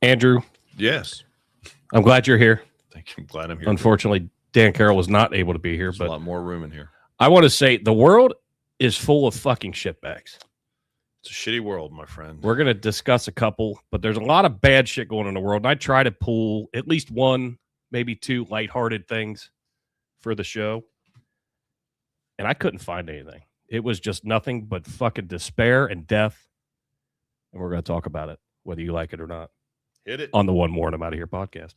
Andrew, Yes. I'm glad you're here. Thank you. I'm glad I'm here. Unfortunately, Dan Carroll was not able to be here, There's but a lot more room in here. I want to say the world is full of fucking shitbags. It's a shitty world, my friend. We're going to discuss a couple, but there's a lot of bad shit going on in the world. And I try to pull at least one, maybe two lighthearted things for the show. And I couldn't find anything. It was just nothing but fucking despair and death. And we're going to talk about it, whether you like it or not. Hit it. On the One More and I'm Out of Here podcast.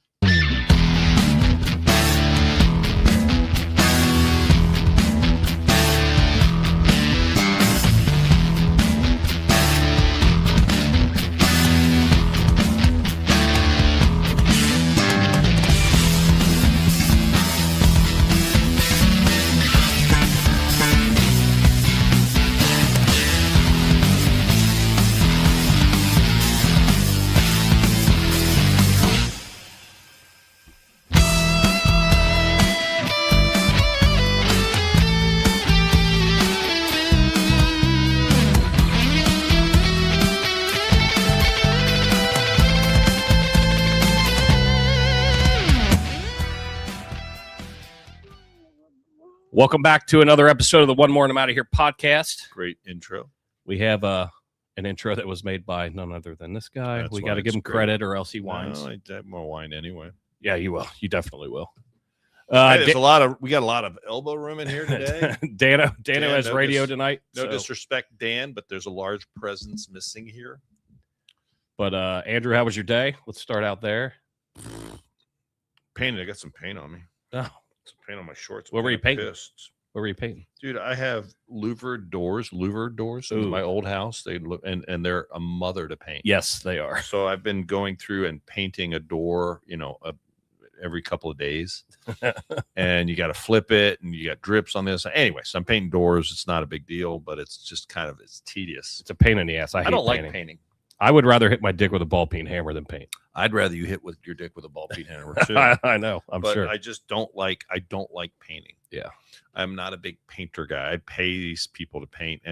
Welcome back to another episode of the One More and I'm Out of Here podcast. Great intro. We have an intro that was made by none other than this guy. That's we why got to give it's him great. credit or else he whines. No, I'm gonna whine anyway. Yeah, you will. You definitely will. Hey, we got a lot of elbow room in here today. Dano Dan, has no radio tonight. No so- disrespect, Dan, but there's a large presence missing here. But Andrew, how was your day? Let's start out there. Painted. I got some paint on me. Oh, Some paint on my shorts. What I'm were you kinda painting? pissed. what were you painting? Dude, I have louvered doors in Ooh. my old house. They look and they're a mother to paint. Yes, they are. So I've been going through and painting a door, every couple of days. And you got to flip it and you got drips on this. Anyway, so I'm painting doors. It's not a big deal, but it's just it's tedious. It's a pain in the ass. I hate don't painting. like painting. I would rather hit my dick with a ball peen hammer than paint. I'd rather you hit with your dick with a ball peen hammer too. I know. I'm but sure. I just don't like painting. Yeah. I'm not a big painter guy. I pay these people to paint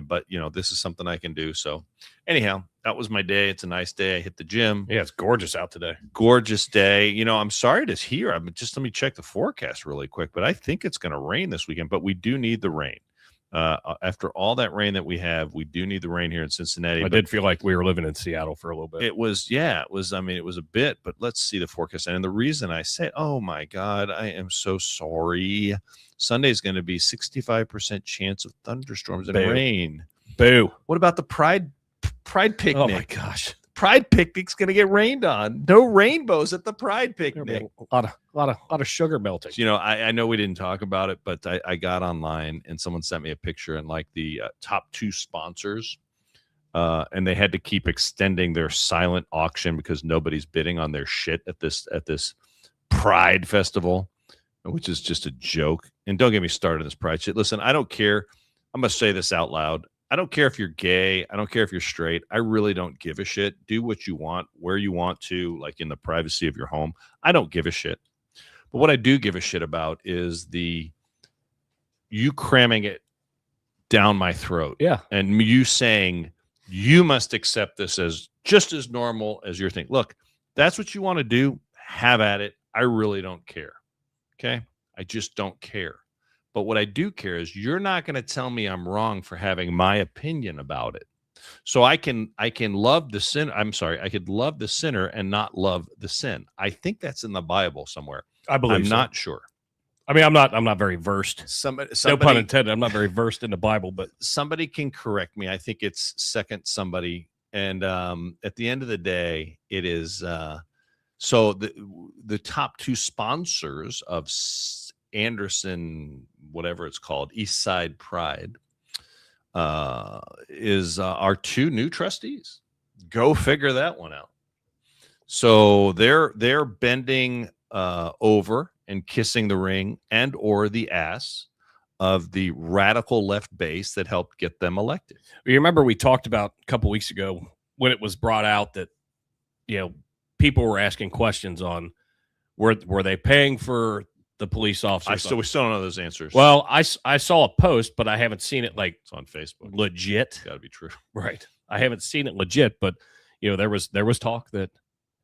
but this is something I can do. So anyhow, that was my day. It's a nice day. I hit the gym. Yeah, it's gorgeous out today. Gorgeous day. I'm sorry to hear. Let me check the forecast really quick, but I think it's going to rain this weekend, but we do need the rain. After all that rain that we have, we do need the rain here in Cincinnati. I did feel like we were living in Seattle for a little bit. It was a bit, but let's see the forecast. And the reason I say, oh my God, I am so sorry. Sunday is going to be 65% chance of thunderstorms and Boo. rain. Boo. What about the Pride picnic? Oh my gosh. Pride picnic's going to get rained on. No rainbows at the Pride There'll be picnic. a lot of sugar melting. I know we didn't talk about it, but I got online and someone sent me a picture and like the top two sponsors, and they had to keep extending their silent auction because nobody's bidding on their shit at this Pride festival, which is just a joke. And don't get me started on this Pride shit. Listen, I don't care. I'm going to say this out loud. I don't care if you're gay. I don't care if you're straight. I really don't give a shit. Do what you want, where you want to, like in the privacy of your home. I don't give a shit. But what I do give a shit about is you cramming it down my throat. Yeah. And you saying you must accept this as just as normal as your thing. Look, that's what you want to do. Have at it. I really don't care. Okay. I just don't care. But what I do care is you're not going to tell me I'm wrong for having my opinion about it. So I can love the sin. I'm sorry. I could love the sinner and not love the sin. I think that's in the Bible somewhere. I believe I'm so. not sure. I mean, I'm not very versed. Somebody, No pun intended. I'm not very versed in the Bible, but somebody can correct me. I think it's second somebody. And at the end of the day, it is so the top two sponsors of Anderson, whatever it's called, East Side Pride, is our two new trustees. Go figure that one out. So they're bending over and kissing the ring and or the ass of the radical left base that helped get them elected. you remember we talked about a couple weeks ago when it was brought out that people were asking questions on were they paying for the police officers? We still don't know those answers. Well, I saw a post, but I haven't seen it like it's on Facebook. legit. Got to be true. Right. I haven't seen it legit, but there was talk that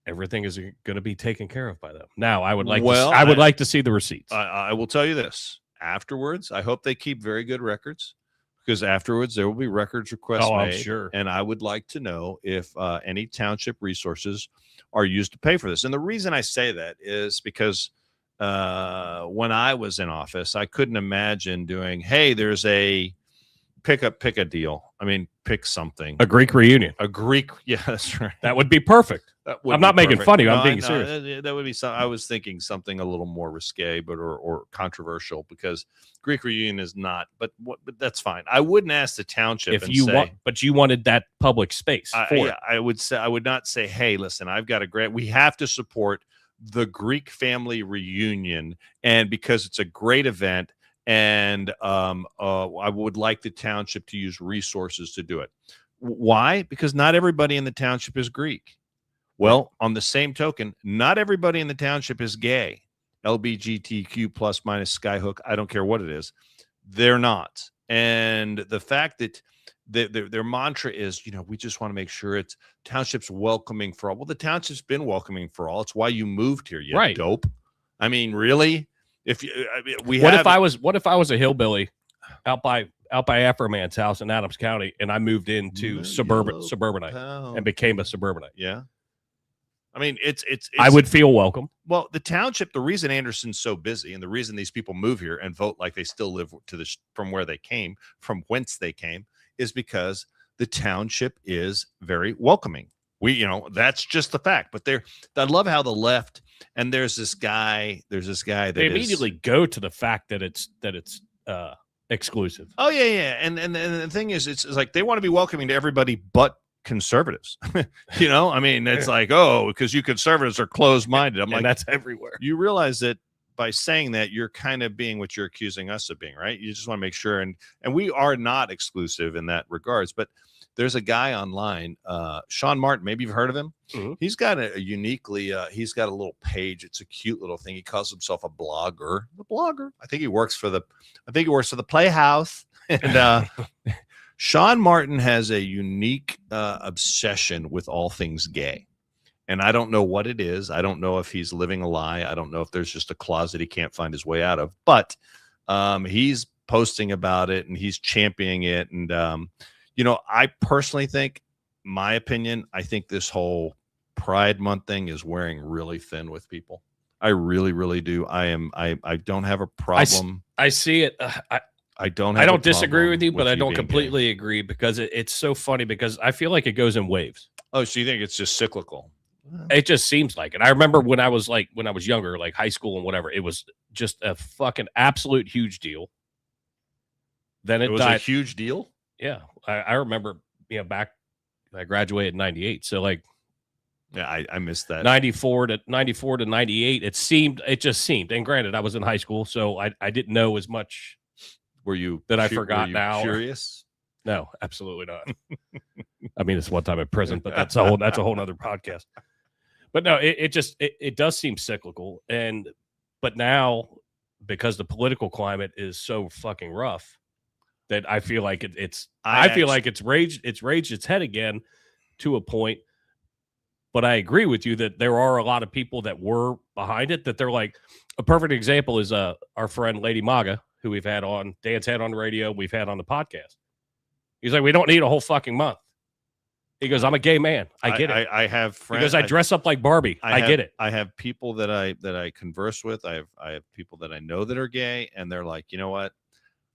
everything is going to be taken care of by them. Now, I would like Well, I would like to see the receipts. I will tell you this. Afterwards, I hope they keep very good records, because afterwards there will be records requests I'm made. sure. And I would like to know if any township resources are used to pay for this. And the reason I say that is because when I was in office, I couldn't imagine doing, hey, there's a pick a deal. I mean, pick something. A Greek reunion. Yeah, that's right. That would be perfect. I'm not making fun of you. I'm being serious. That would be I was thinking something a little more risque, but or controversial, because Greek reunion is not. But that's fine. I wouldn't ask the township but you wanted that public space. I would say, I would not say, hey, listen, I've got a grant. We have to support the Greek family reunion, and because it's a great event, and I would like the township to use resources to do it. Why? Because not everybody in the township is Greek. Well, on the same token, not everybody in the township is gay, LGBTQ plus minus skyhook. I don't care what it is. They're not. And the fact that their mantra is, we just want to make sure it's township's welcoming for all. Well, the township's been welcoming for all. It's why you moved here, you dope. I mean, really? What if I was a hillbilly out by Afroman's house in Adams County, and I moved into suburbanite and became a suburbanite? Yeah. I mean, it's I would feel welcome. Well, the township, the reason Anderson's so busy, and the reason these people move here and vote like they still live from where they came, from whence they came, is because the township is very welcoming. That's just the fact. But I love how the left, and there's this guy that they immediately go to the fact that it's exclusive. Oh yeah. And the thing is, it's like they want to be welcoming to everybody but conservatives. I mean, it's like, because you conservatives are closed-minded. I'm like, that's everywhere. You realize that by saying that, you're kind of being what you're accusing us of being, right? You just want to make sure, and we are not exclusive in that regards. But there's a guy online, Sean Martin. Maybe you've heard of him. Mm-hmm. He's got he's got a little page. It's a cute little thing. He calls himself a blogger. The blogger. I think he works for the Playhouse. And Sean Martin has a unique obsession with all things gay. And I don't know what it is. I don't know if he's living a lie. I don't know if there's just a closet he can't find his way out of. But he's posting about it, and he's championing it. And, I personally think, my opinion, I think this whole Pride Month thing is wearing really thin with people. I really, really do. I don't have a problem. I see it. I don't disagree with you, but I don't completely agree, because it's so funny, because I feel like it goes in waves. Oh, so you think it's just cyclical? It just seems like it. I remember when I was younger, like high school and whatever, it was just a fucking absolute huge deal. Then it was died. A huge deal. Yeah. I remember, back, I graduated in 98. So yeah, I missed that. 94 to 98. It just seemed, and granted, I was in high school, so I didn't know as much. Were you that I forgot now? Curious? No, absolutely not. I mean, it's one time in prison, but that's a whole nother podcast. But no, it does seem cyclical, but now, because the political climate is so fucking rough, that I feel like it's raged its head again to a point. But I agree with you that there are a lot of people that were behind it, that they're like, a perfect example is our friend Lady Maga, who we've had on, Dan's had on the radio, we've had on the podcast. He's like, we don't need a whole fucking month. He goes, I'm a gay man. I get it. I have friends. Because I dress up like Barbie. I get it. I have people that I converse with. I have people that I know that are gay, and they're like, you know what?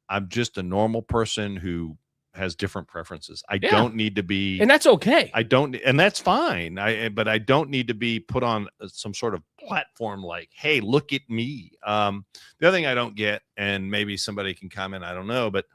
I'm just a normal person who has different preferences. I don't need to be, and that's okay. And that's fine. But I don't need to be put on some sort of platform like, hey, look at me. The other thing I don't get, and maybe somebody can comment, I don't know, but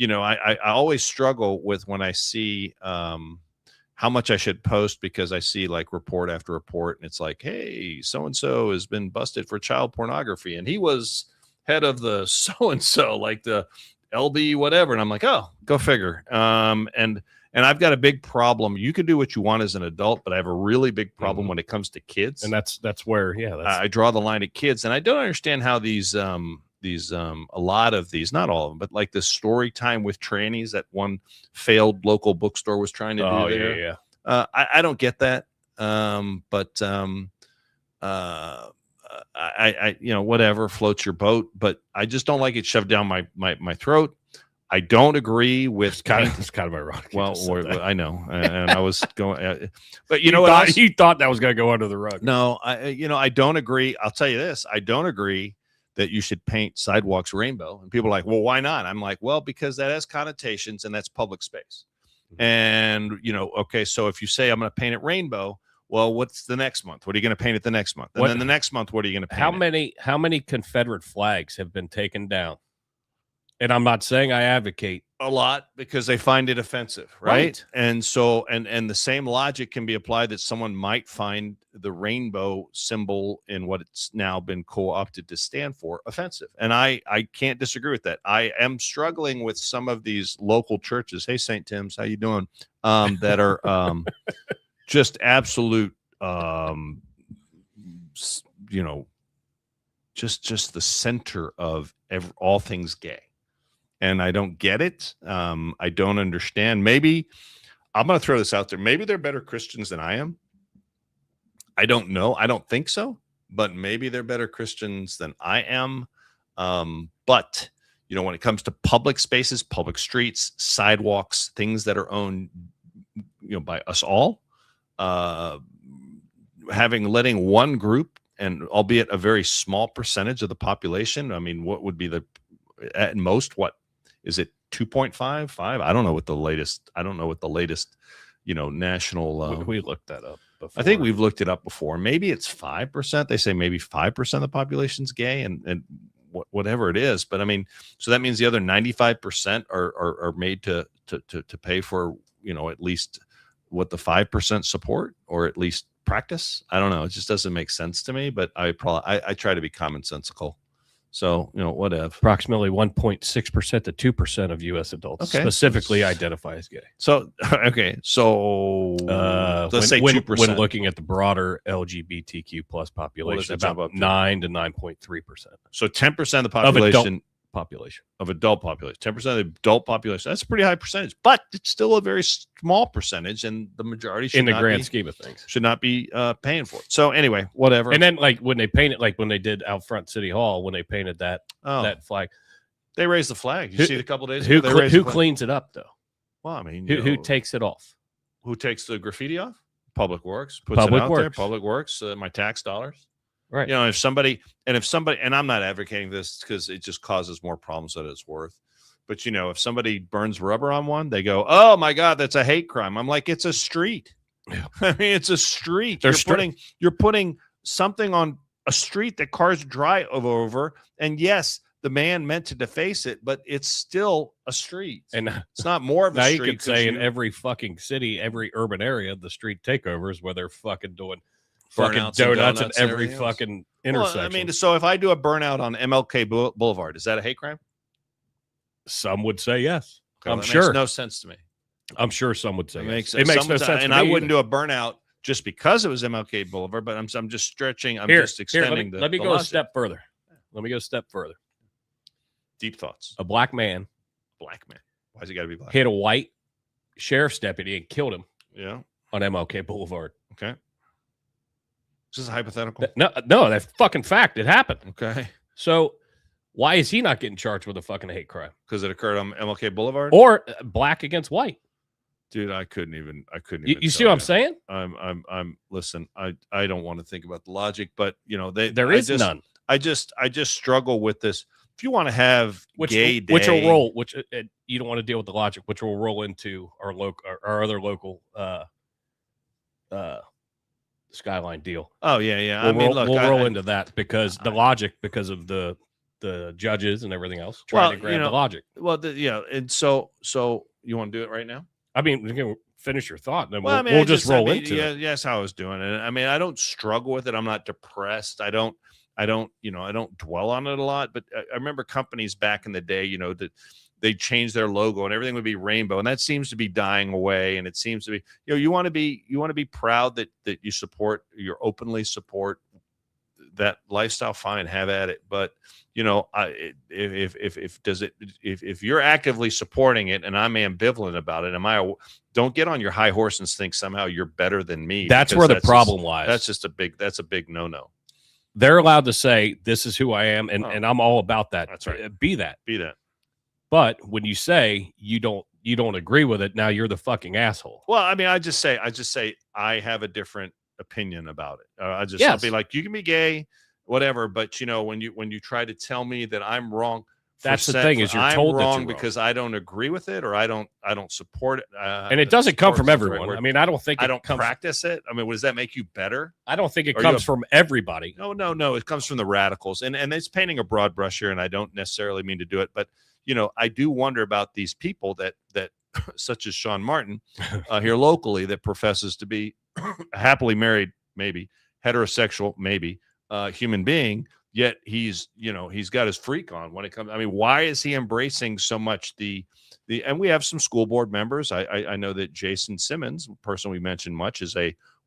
I always struggle with when I see how much I should post, because I see like report after report, and it's like, hey, so-and-so has been busted for child pornography, and he was head of the so-and-so, like the LB whatever. And I'm like, oh, go figure. And I've got a big problem. You can do what you want as an adult, but I have a really big problem when it comes to kids. And that's where, I draw the line at kids. And I don't understand how these a lot of these, not all of them, but like the story time with trannies that one failed local bookstore was trying to do there. Yeah. I don't get that. I whatever floats your boat, but I just don't like it shoved down my throat. I don't agree with it's kind of ironic. Well, I know, and I was going, but you know what? You thought that was going to go under the rug. No, I don't agree. I'll tell you this: I don't agree that you should paint sidewalks rainbow. And people are like, well, why not? I'm like, well, because that has connotations, and that's public space. And okay, so if you say I'm going to paint it rainbow, well, what's the next month? What are you going to paint it the next month? And then the next month, what are you going to paint? How many Confederate flags have been taken down? And I'm not saying I advocate a lot because they find it offensive, right? And so, and the same logic can be applied that someone might find the rainbow symbol in what it's now been co-opted to stand for offensive. And I can't disagree with that. I am struggling with some of these local churches. Hey, St. Tim's, how you doing? That are just absolute, just the center of all things gay. And I don't get it. I don't understand. Maybe I'm going to throw this out there. Maybe they're better Christians than I am. I don't know. I don't think so. But maybe they're better Christians than I am. But, when it comes to public spaces, public streets, sidewalks, things that are owned, by us all, letting one group, and albeit a very small percentage of the population, I mean, what would be at most, what is it, 2.5, 5? I don't know what the latest, national. We looked that up before. I think we've looked it up before. Maybe it's 5%. They say maybe 5% of the population's gay, and whatever it is. But I mean, so that means the other 95% are made to pay for, at least what the 5% support, or at least practice. I don't know. It just doesn't make sense to me, but I try to be commonsensical. So, whatever. Approximately 1.6% to 2% of U.S. adults specifically identify as gay. So, okay. So, let's say 2%. When looking at the broader LGBTQ plus population, about 9 to 9.3%. So 10% of the population. Of adult population. 10% of the adult population. That's a pretty high percentage, but it's still a very small percentage, and the majority should, in the grand scheme of things, should not be paying for it. So anyway, whatever. And then, like when they paint it, like when they did out front City Hall, when they painted that flag, they raised the flag. You see it a couple days ago. Who cleans it up though? Well, I mean, who takes it off? Who takes the graffiti off? Public Works puts it out there. Public Works, my tax dollars. Right. If somebody, and I'm not advocating this because it just causes more problems than it's worth. But, if somebody burns rubber on one, they go, oh my God, that's a hate crime. I'm like, it's a street. Yeah. I mean, it's a street. You're putting something on a street that cars drive over. And yes, the man meant to deface it, but it's still a street. And it's not more of a street. Now you could say in every fucking city, every urban area, the street takeovers where they're fucking doing fucking donuts at every fucking intersection. Well, I mean, so if I do a burnout on MLK Boulevard, is that a hate crime? Some would say yes. Okay, I'm sure. Makes no sense to me. I'm sure some would say it makes no sense. And I wouldn't do a burnout just because it was MLK Boulevard, but I'm just stretching. I'm just extending let me go a step further. Deep thoughts. A black man. Why's he got to be black? Hit a white sheriff's deputy and killed him. Yeah. On MLK Boulevard. Okay. Is this a hypothetical? No, that's fucking fact. It happened. Okay. So why is he not getting charged with a fucking hate crime? Because it occurred on MLK Boulevard? Or black against white? Dude, I couldn't even. You see what I'm saying? Listen, I don't want to think about the logic, but there is none. I just struggle with this. If you want to have gay day, which will roll, you don't want to deal with the logic, which will roll into our other local Skyline deal. Oh yeah. We'll roll into that because the logic, because of the judges and everything else, trying to grab the logic. Well, and so you want to do it right now? I mean, you can finish your thought, and then we'll just roll into it. Yeah, that's how I was doing it. I mean, I don't struggle with it. I'm not depressed. I don't dwell on it a lot. But I remember companies back in the day, that they changed their logo and everything would be rainbow, and that seems to be dying away. And it seems to be, you want to be proud that you openly support that lifestyle, fine, have at it. But if you're actively supporting it and I'm ambivalent about it, don't get on your high horse and think somehow you're better than me. That's where the problem lies. That's a big no. They're allowed to say, this is who I am, and I'm all about that. That's right. Be that. But when you say you don't agree with it, now you're the fucking asshole. Well, I mean, I just say I have a different opinion about it. I'll be like, you can be gay, whatever, but when you try to tell me that I'm wrong, that's the thing, is you're told wrong that you're because I don't agree with it or I don't support it. And it doesn't come from everyone. I mean, I don't think I don't practice it. I mean, does that make you better? I don't think it comes from everybody. No. It comes from the radicals, and it's painting a broad brush here, and I don't necessarily mean to do it, but I do wonder about these people that such as Sean Martin here locally, that professes to be a happily married, maybe heterosexual, maybe human being. Yet he's got his freak on when it comes. I mean, why is he embracing so much and we have some school board members. I know that Jason Simmons, person we mentioned much,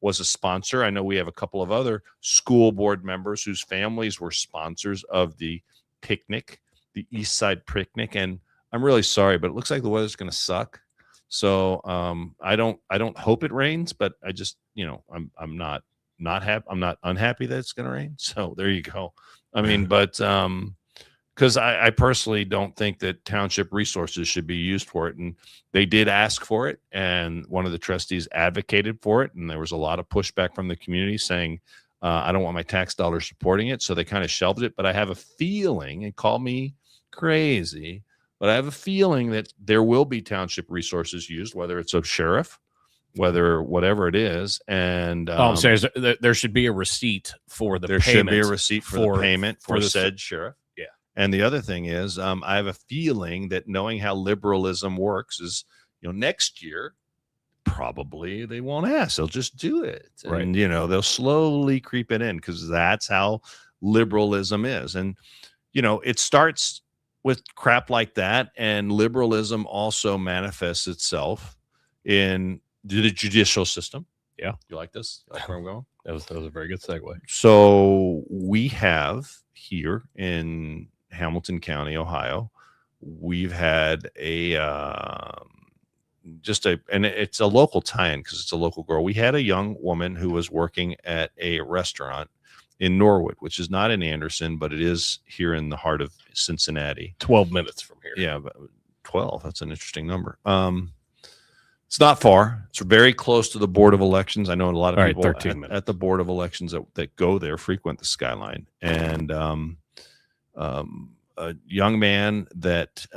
was a sponsor. I know we have a couple of other school board members whose families were sponsors of the picnic, the East Side picnic. And I'm really sorry, but it looks like the weather's going to suck. So I don't hope it rains, but I just, I'm not happy. I'm not unhappy that it's going to rain. So there you go. I mean, but because I personally don't think that township resources should be used for it. And they did ask for it. And one of the trustees advocated for it. And there was a lot of pushback from the community saying, I don't want my tax dollars supporting it. So they kind of shelved it. But I have a feeling, and call me crazy, but I have a feeling that there will be township resources used, whether it's a sheriff, whatever it is. And all I'm saying is that there should be a receipt for the payment. There should be a receipt for the payment for the said sheriff. Yeah. And the other thing is, I have a feeling that knowing how liberalism works is, next year, probably they won't ask. They'll just do it. Right. And, they'll slowly creep it in because that's how liberalism is. And, it starts with crap like that. And liberalism also manifests itself in the judicial system. Yeah. You like this? You like where I'm going? That was a very good segue. So we have here in Hamilton County, Ohio, we've had and it's a local tie-in because it's a local girl. We had a young woman who was working at a restaurant in Norwood, which is not in Anderson, but it is here in the heart of Cincinnati. 12 minutes from here. Yeah, 12. That's an interesting number. It's not far. It's very close to the Board of Elections. I know a lot of people at the Board of Elections that go there frequent the Skyline. And a young man that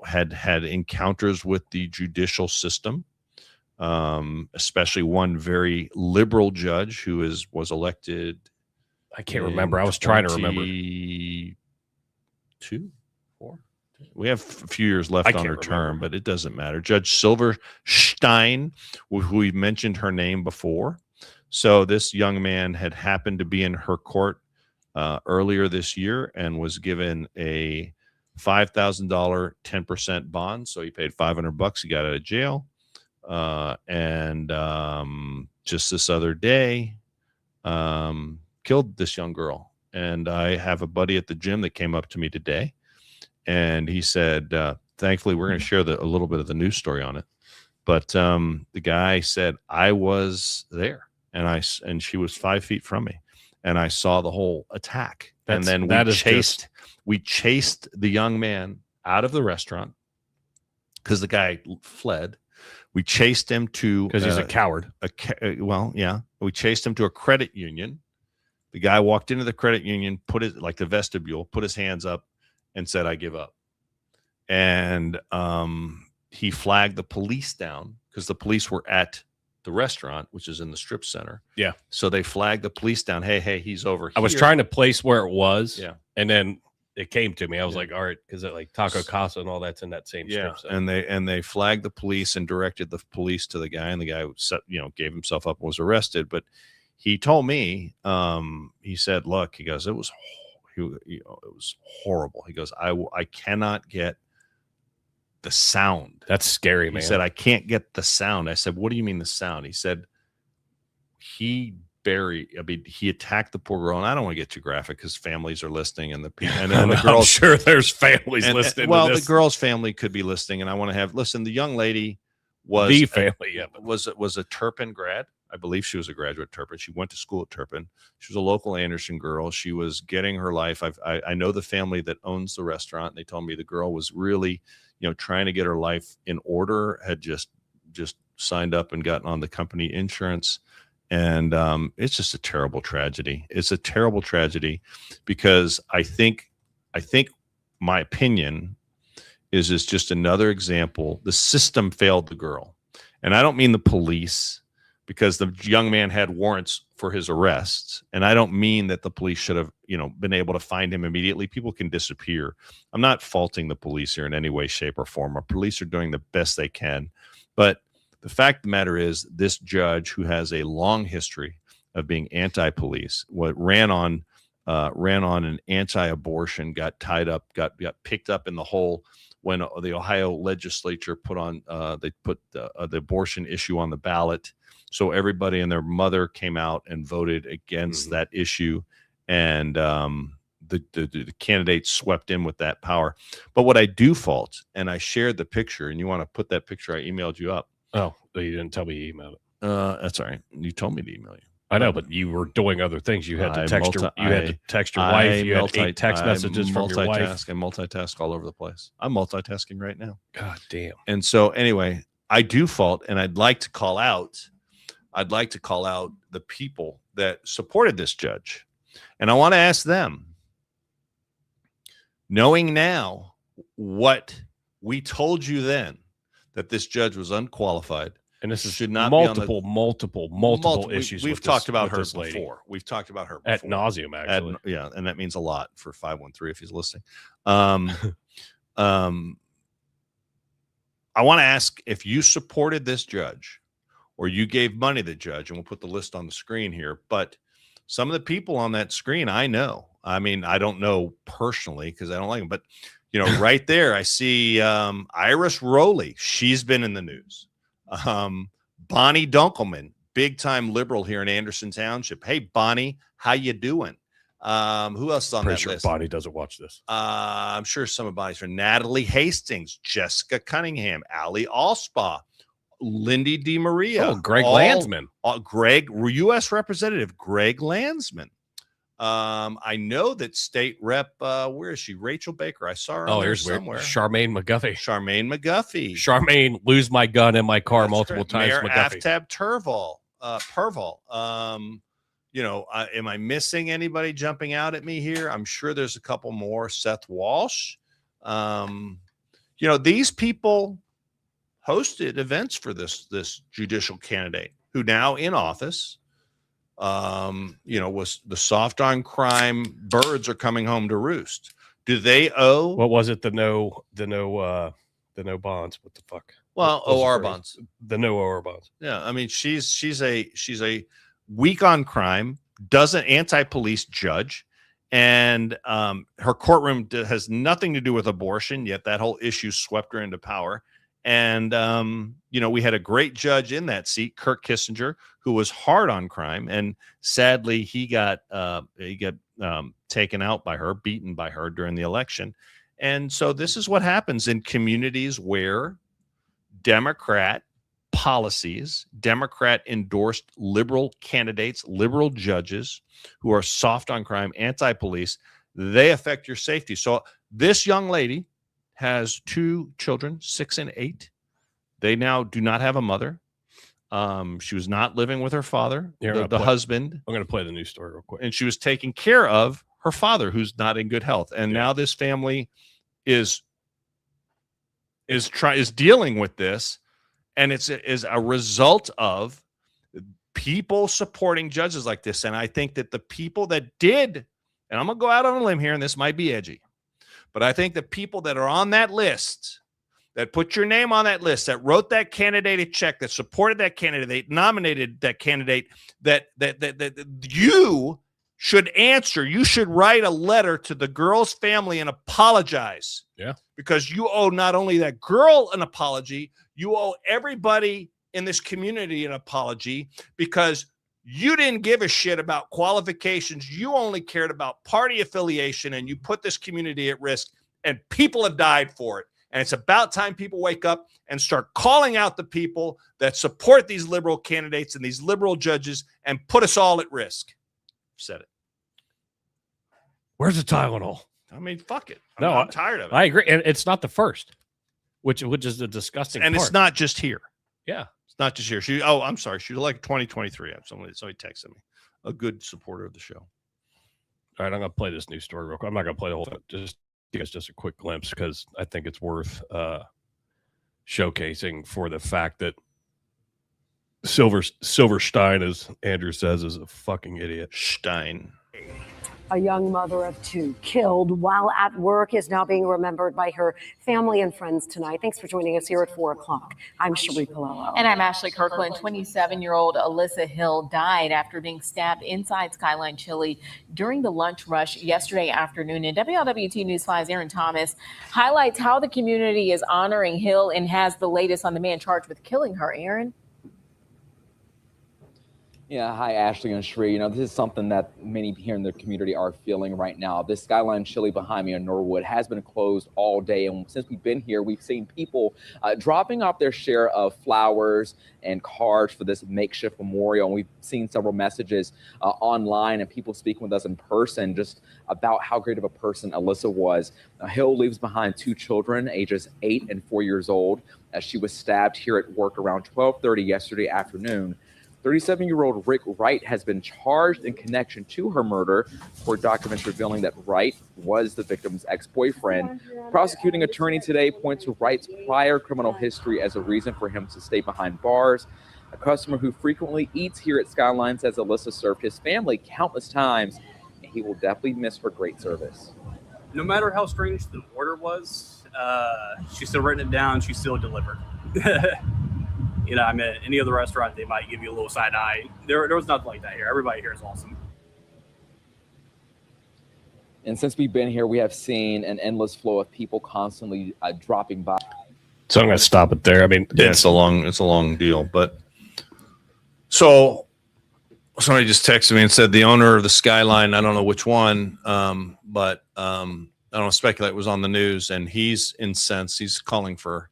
had encounters with the judicial system, especially one very liberal judge who was elected. I can't remember. I was trying to remember. 4. We have a few years left on her term, but it doesn't matter. Judge Silverstein, who we mentioned her name before. So this young man had happened to be in her court earlier this year and was given a $5,000 10% bond. So he paid $500. He got out of jail. And just this other day, killed this young girl. And I have a buddy at the gym that came up to me today, and he said, thankfully, we're going to share a little bit of the news story on it. But the guy said, I was there, and she was 5 feet from me, and I saw the whole attack. And then we chased the young man out of the restaurant because the guy fled. We chased him to because he's a coward. We chased him to a credit union. The guy walked into the credit union, the vestibule, put his hands up, and said, I give up. And he flagged the police down because the police were at the restaurant, which is in the strip center. Yeah. So they flagged the police down. Hey, he's over here. I was trying to place where it was. Yeah. And then it came to me. I was like, all right, because like Taco Casa and all that's in that same strip center. And they flagged the police and directed the police to the guy, and the guy gave himself up and was arrested. But he told me, he said, look, he goes, it was horrible. He goes, I cannot get the sound. That's scary, man. He said, I can't get the sound. I said, what do you mean the sound? He said, he he attacked the poor girl, and I don't want to get too graphic because families are listening, and the girls. I'm sure there's families listening. Well, to the this. girl's family could be listening, and I want to listen. The young lady was the family was a Turpin grad. I believe she was a graduate at Turpin. She went to school at Turpin. She was a local Anderson girl. She was getting her life. I know the family that owns the restaurant. And they told me the girl was really, trying to get her life in order. Had just signed up and gotten on the company insurance. And it's just a terrible tragedy. It's a terrible tragedy because I think my opinion is just another example. The system failed the girl. And I don't mean the police, because the young man had warrants for his arrests. And I don't mean that the police should have, been able to find him immediately. People can disappear. I'm not faulting the police here in any way, shape, or form. Our police are doing the best they can. But the fact of the matter is, this judge, who has a long history of being anti-police, ran on an anti-abortion, got tied up, got picked up in the hole when the Ohio legislature put the abortion issue on the ballot. So everybody and their mother came out and voted against that issue, and the candidate swept in with that power. But what I do fault, and I shared the picture, and you want to put that picture, I emailed you up. Oh, you didn't tell me you emailed it. That's all right. You told me to email you. I know, but you were doing other things. You had to text your wife. You had 8 text messages from your wife. I multitask all over the place. I'm multitasking right now. God damn. And so anyway, I do fault, and I'd like to call out the people that supported this judge. And I want to ask them, knowing now what we told you then, that this judge was unqualified, and this is should not multiple issues. We've talked about her before. We've talked about her before. Ad nauseum, actually. And that means a lot for 513 if he's listening. I want to ask if you supported this judge, or you gave money to the judge, and we'll put the list on the screen here. But some of the people on that screen, I know. I mean, I don't know personally because I don't like them, but right there, I see Iris Rowley. She's been in the news. Bonnie Dunkelman, big time liberal here in Anderson Township. Hey, Bonnie, how you doing? Who else is on that list? Bonnie doesn't watch this. I'm sure some of Bonnie's from Natalie Hastings, Jessica Cunningham, Ali Allspaw, Lindy DeMaria. Greg Landsman. U.S. Representative Greg Landsman. I know that state rep, where is she? Rachel Baker. I saw her here's somewhere. Charmaine McGuffey. Charmaine, lose my gun in my car multiple times. Mayor McGuffey. Aftab Purval. Am I missing anybody jumping out at me here? I'm sure there's a couple more. Seth Walsh. These people hosted events for this judicial candidate who now in office. Was the soft on crime birds are coming home to roost. Do they owe? What was it? The no bonds. What the fuck? Well, OR bonds. The no OR bonds. Yeah, I mean she's a weak on crime, doesn't anti-police judge, and her courtroom has nothing to do with abortion. Yet that whole issue swept her into power. And, we had a great judge in that seat, Kirk Kissinger, who was hard on crime. And sadly, he got taken out by her, beaten by her during the election. And so this is what happens in communities where Democrat policies, Democrat endorsed liberal candidates, liberal judges who are soft on crime, anti-police, they affect your safety. So this young lady has 2 children, 6 and 8. They now do not have a mother. She was not living with her father, the husband. I'm going to play the news story real quick. And she was taking care of her father, who's not in good health. And now this family is dealing with this, and is a result of people supporting judges like this. And I think that the people that did, and I'm going to go out on a limb here, and this might be edgy, but I think the people that are on that list, that put your name on that list, that wrote that candidate a check, that supported that candidate, nominated that candidate, that you should answer. You should write a letter to the girl's family and apologize. Yeah. Because you owe not only that girl an apology, you owe everybody in this community an apology, because You didn't give a shit about qualifications. You only cared about party affiliation, and you put this community at risk, and people have died for it. And it's about time people wake up and start calling out the people that support these liberal candidates and these liberal judges and put us all at risk. Said it. Where's the Tylenol? I mean, fuck it. I'm tired of it. I agree. And it's not the first, which is the disgusting and part. It's not just here. Yeah. It's not just here. I'm sorry. She was like 2023. Somebody texted me. A good supporter of the show. All right. I'm going to play this news story real quick. I'm not going to play the whole thing. Just give us just a quick glimpse because I think it's worth showcasing for the fact that Silverstein, as Andrew says, is a fucking idiot. Stein. A young mother of two killed while at work is now being remembered by her family and friends tonight. Thanks for joining us here at 4 o'clock. I'm Cherie Palillo. And I'm Ashley Kirkland. 27-year-old Alyssa Hill died after being stabbed inside Skyline Chili during the lunch rush yesterday afternoon. And WLWT News 5's Aaron Thomas highlights how the community is honoring Hill and has the latest on the man charged with killing her. Aaron? Yeah, hi, Ashley and Cherie. This is something that many here in the community are feeling right now. This Skyline Chili behind me in Norwood has been closed all day. And since we've been here, we've seen people dropping off their share of flowers and cards for this makeshift memorial. And we've seen several messages online and people speaking with us in person just about how great of a person Alyssa was. Hill leaves behind two children, ages 8 and 4 years old, as she was stabbed here at work around 12:30 yesterday afternoon. 37-year-old Rick Wright has been charged in connection to her murder. Court documents revealing that Wright was the victim's ex-boyfriend. Prosecuting attorney today points to Wright's prior criminal history as a reason for him to stay behind bars. A customer who frequently eats here at Skyline says Alyssa served his family countless times, and he will definitely miss her great service. No matter how strange the order was, she still written it down. She still delivered. Any other restaurant, they might give you a little side eye. There was nothing like that here. Everybody here is awesome. And since we've been here, we have seen an endless flow of people constantly dropping by. So I'm going to stop it there. I mean, it's a long deal. But so somebody just texted me and said the owner of the Skyline, I don't know which one, but I don't know, speculate, was on the news, and he's incensed. He's calling for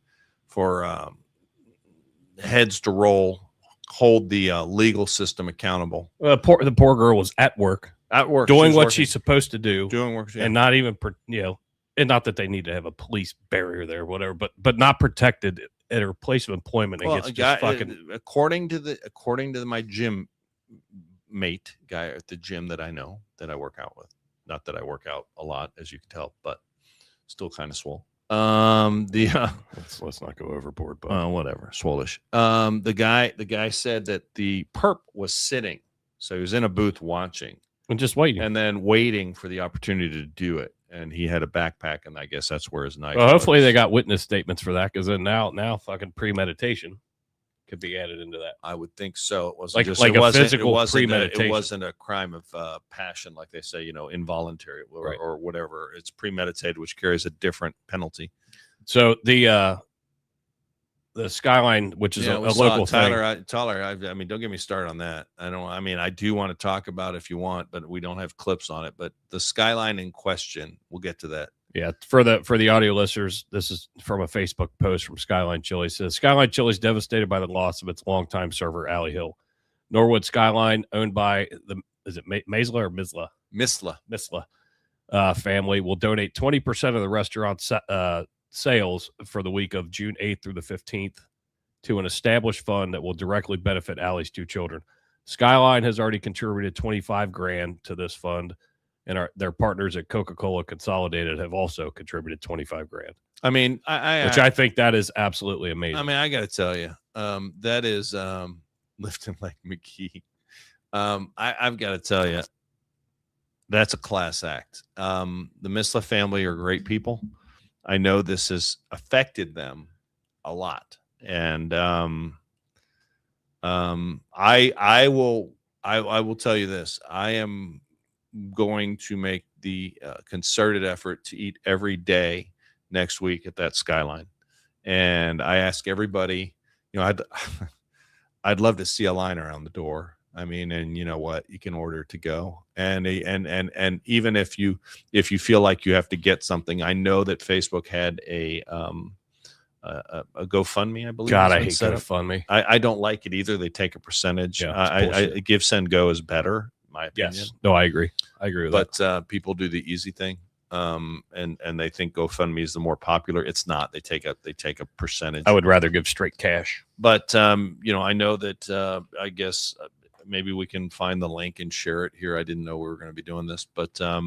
heads to roll, hold the legal system accountable. the poor girl was at work doing what she's supposed to do, doing work, yeah. And not even and not that they need to have a police barrier there, whatever, but not protected at her place of employment. Well, It gets fucking according to my gym mate guy at the gym that I know that I work out with. Not that I work out a lot, as you can tell, but still kind of swole. let's not go overboard, but whatever, swollish. The guy said that the perp was sitting, so he was in a booth watching and just waiting, and then waiting for the opportunity to do it. And he had a backpack, and I guess that's where his knife. Well, hopefully they got witness statements for that, because then now fucking premeditation could be added into that. I would think so. It wasn't like just, a physical premeditation. It wasn't a crime of passion, like they say, involuntary or whatever. It's premeditated, which carries a different penalty. So the Skyline, which is a local thing. Tyler, I mean, don't get me started on that. I do want to talk about it if you want, but we don't have clips on it. But the Skyline in question, we'll get to that. Yeah, for the audio listeners, this is from a Facebook post from Skyline Chili. It says Skyline Chili is devastated by the loss of its longtime server, Allie Hill. Norwood Skyline, owned by Maisla or Misla? Misla family, will donate 20% of the restaurant's sales for the week of June 8th through the 15th to an established fund that will directly benefit Allie's two children. Skyline has already contributed $25,000 to this fund, and their partners at Coca-Cola Consolidated have also contributed $25,000. I mean, I think that is absolutely amazing. I mean, I got to tell you, that is lifting like McKee. I've got to tell you, that's a class act. The Misla family are great people. I know this has affected them a lot, and I will tell you this: I am going to make the concerted effort to eat every day next week at that Skyline, and I ask everybody, I'd love to see a line around the door. I mean, and you know what? You can order to go, and even if you feel like you have to get something, I know that Facebook had a GoFundMe, I believe. God, has I been hate set up. GoFundMe. I don't like it either. They take a percentage. Yeah, I Give, Send, Go is better, in my opinion. Yes. No, I agree. I agree with that. But people do the easy thing, and they think GoFundMe is the more popular. It's not. They take a percentage. I would rather give straight cash. But you know, I know that I guess maybe we can find the link and share it here. I didn't know we were going to be doing this, but I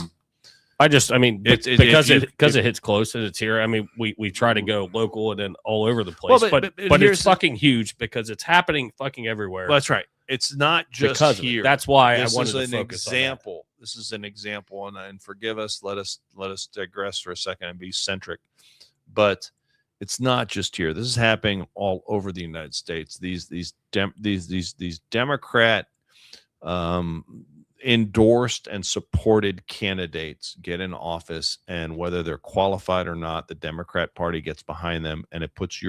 mean, It- because if it hits close and it's here. I mean, we try to go local and then all over the Well, place, but but here's it's fucking huge because it's happening fucking everywhere. well, that's right. It's not just because of it. here. That's why This I wanted is to an focus example. This is an example, and forgive us. Let us digress for a second and be centric. But it's not just here. This is happening all over the United States. These Democrat endorsed and supported candidates get in office, and whether they're qualified or not, the Democrat Party gets behind them, and it puts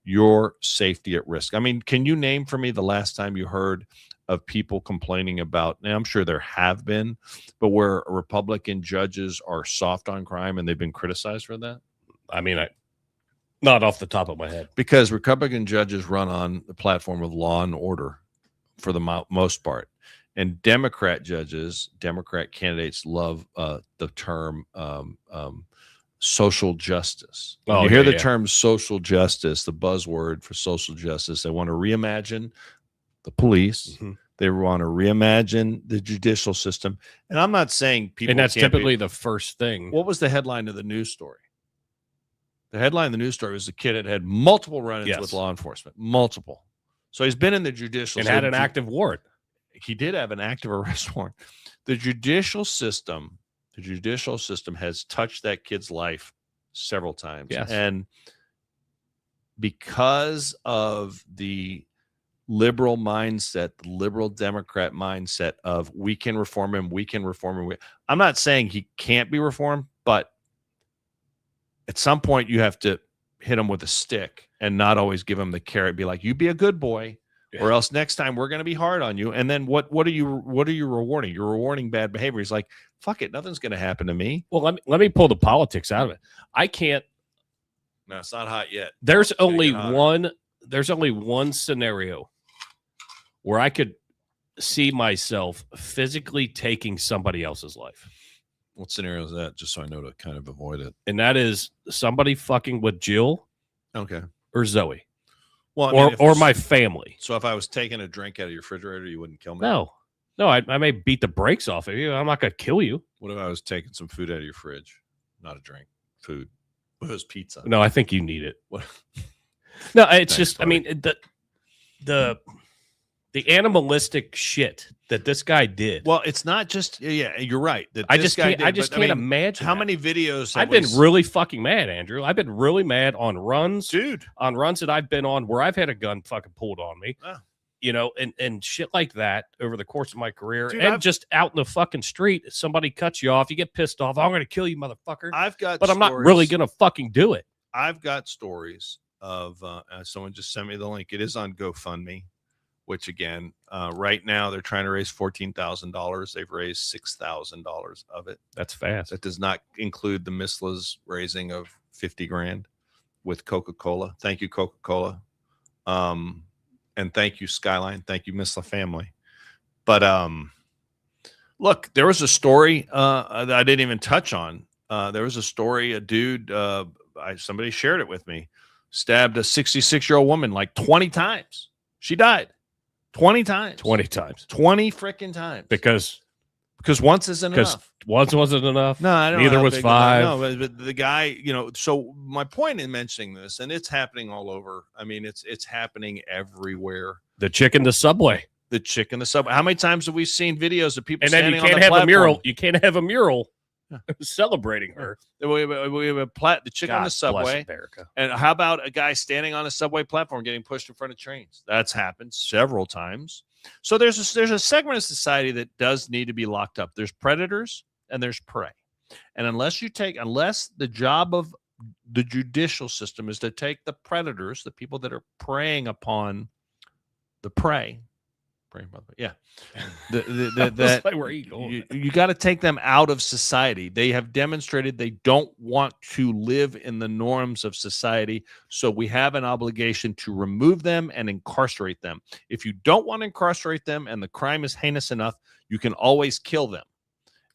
your safety at risk. I mean, can you name for me the last time you heard of people complaining about, and I'm sure there have been, but where Republican judges are soft on crime and they've been criticized for that? that. I mean, not off the top of my head. Because Republican judges run on the platform of law and order for the most part. And Democrat judges, Democrat candidates love the term social justice. When Oh, you hear yeah, the yeah. term social justice, the buzzword for social justice, they want to reimagine the police. Mhm. They want to reimagine the judicial system. And I'm not saying people And that's can't be- typically the first thing. What was the headline of the news story? The headline of the news story was a kid that had multiple run-ins Yes. with law enforcement. Multiple. So he's been in the judicial and system. had an active warrant. He did have an active arrest warrant. The judicial system has touched that kid's life several times. Yes. And because of the liberal mindset, the liberal Democrat mindset of we can reform him. I'm not saying he can't be reformed, but at some point you have to hit him with a stick and not always give him the carrot. Be like, you be a good boy, or else next time we're going to be hard on you. And then what are you rewarding? You're rewarding bad behavior. He's like, fuck it, nothing's going to happen to me. Well, let me pull the politics out of it. I can't. No, it's not hot yet. There's It's gonna only get hotter. one. There's only one scenario where I could see myself physically taking somebody else's life, What scenario is that? Just so I know to kind of avoid it. and that is somebody fucking with Jill Okay. or Zoe Well, I mean, or my family. So if I was taking a drink out of your refrigerator, you wouldn't kill me? No, I may beat the brakes off of you. I'm not gonna kill you. What if I was taking some food out of your fridge? Not a drink, food. What if it was pizza? No, I think you need it. What? No, it's Thanks, just. buddy. I mean, the animalistic shit that this guy did. Well, it's not just. Yeah, you're right. That I this just guy can't. I did, just but, can't mean, imagine how that. many videos. have I've been we really fucking mad, Andrew. I've been really mad on runs, dude. on runs that I've been on where I've had a gun fucking pulled on me, Oh. you know, and shit like that over the course of my career, Dude, and I've- just out in the fucking street, somebody cuts you off, you get pissed off. I'm gonna kill you, motherfucker. I've got, but I'm not really gonna fucking do it. I've got stories of someone just sent me the link. It is on GoFundMe, which again, right now they're trying to raise $14,000. They've raised $6,000 of it. That's fast. That does not include the Missla's raising of 50 grand with Coca-Cola. Thank you, Coca-Cola. And thank you, Skyline. Thank you, Missla family. But look, there was a story that I didn't even touch on. There was a story, a dude, somebody shared it with me, stabbed a 66-year-old woman like 20 times. She died 20 times. 20 times 20 freaking times. because Because once isn't enough. once wasn't enough. No, I don't know Neither how was big 5. No, but the guy, you know. So my point in mentioning this, and it's happening all over. I mean, it's happening everywhere. The chick in the subway, The chick in the subway. How many times have we seen videos of people and then standing you can't on the have platform? a mural. You can't have a mural Yeah. celebrating her. We have the chick on God the subway. bless America. And how about a guy standing on a subway platform getting pushed in front of trains? That's happened several times. So there's a segment of society that does need to be locked up. There's predators and there's prey. And unless the job of the judicial system is to take the predators, the people that are preying upon the prey, brain, by the way. Yeah. I was like, where are you going? You got to take them out of society. They have demonstrated they don't want to live in the norms of society. So we have an obligation to remove them and incarcerate them. If you don't want to incarcerate them and the crime is heinous enough, you can always kill them.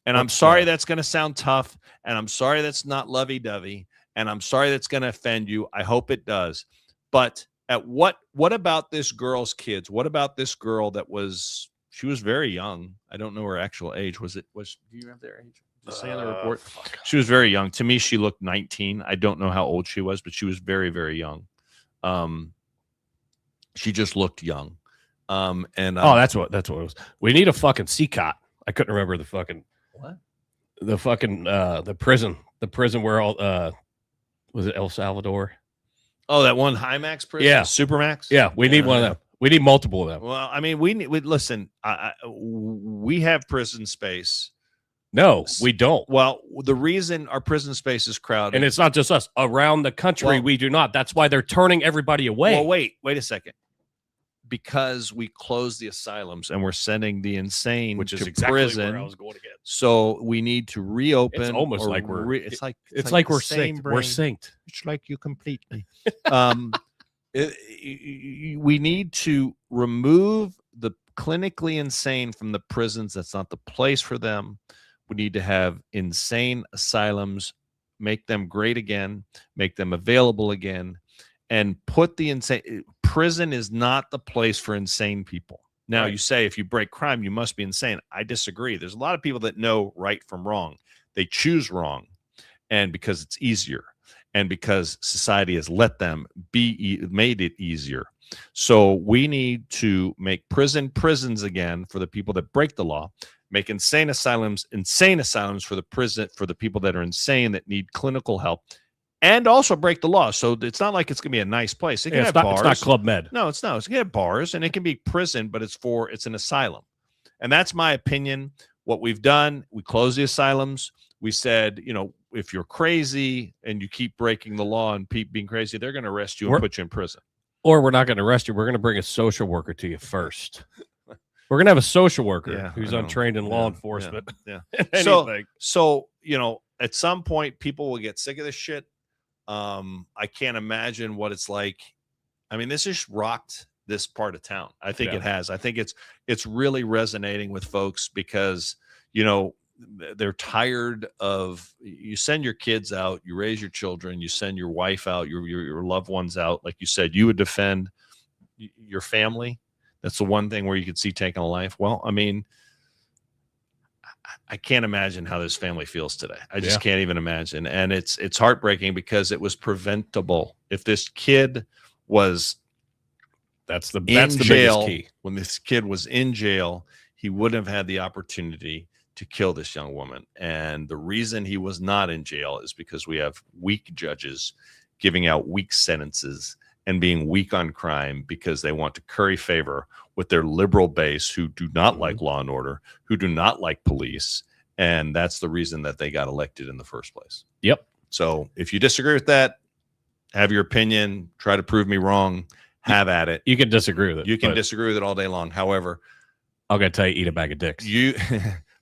And I'm sorry that's going to sound tough. And I'm sorry that's not lovey-dovey. And I'm sorry that's going to offend you. I hope it does. But what about this girl's kids? What about this girl she was very young. I don't know her actual age. Do you have their age? Did it say on the report? She was very young. To me, she looked 19. I don't know how old she was, but she was very, very young. She just looked young. That's what it was. We need a fucking CCOT. I couldn't remember the fucking what? The fucking the prison where all was it El Salvador? Oh, that one Highmax prison? Yeah. Supermax? Yeah, we need one of them. We need multiple of them. Well, I mean, listen, we have prison space. No, we don't. Well, the reason our prison space is crowded. And it's not just us. Around the country, we do not. That's why they're turning everybody away. Well, wait a second. Because we closed the asylums and we're sending the insane which is to exactly prison. where I was going to get. So we need to reopen. It's almost like we're it's like we're synced. We're synced. It's like you completely. We need to remove the clinically insane from the prisons. That's not the place for them. We need to have insane asylums, make them great again, make them available again, and put the insane. Prison is not the place for insane people. Now, right. You say if you break crime, you must be insane. I disagree. There's a lot of people that know right from wrong. They choose wrong, and because it's easier, and because society has let them made it easier. So we need to make prisons again for the people that break the law. Make insane asylums for the people that are insane that need clinical help. And also break the law. So it's not like it's going to be a nice place. It can have bars. It's not Club Med. No, it's not. It's going to have bars, and it can be prison, but it's an asylum. And that's my opinion. What we've done, we closed the asylums. We said, if you're crazy and you keep breaking the law and being crazy, they're going to arrest you and put you in prison. Or we're not going to arrest you. We're going to bring a social worker to you first. We're going to have a social worker who's untrained in law enforcement. Yeah. So, at some point, people will get sick of this shit. I can't imagine what it's like. I mean, this just rocked this part of town. I think it has. I think it's really resonating with folks because, they're tired of, you send your kids out, you raise your children, you send your wife out, your loved ones out. Like you said, you would defend your family. That's the one thing where you could see taking a life. Well, I mean, I can't imagine how this family feels today. I just can't even imagine. And it's heartbreaking because it was preventable. If this kid was that's the biggest key. When this kid was in jail, he wouldn't have had the opportunity to kill this young woman. And the reason he was not in jail is because we have weak judges giving out weak sentences and being weak on crime because they want to curry favor with their liberal base who do not like law and order, who do not like police. And that's the reason that they got elected in the first place. Yep. So if you disagree with that, have your opinion, try to prove me wrong, have at it. You can disagree with it. You can disagree with it all day long. However, I'm going to tell you, eat a bag of dicks.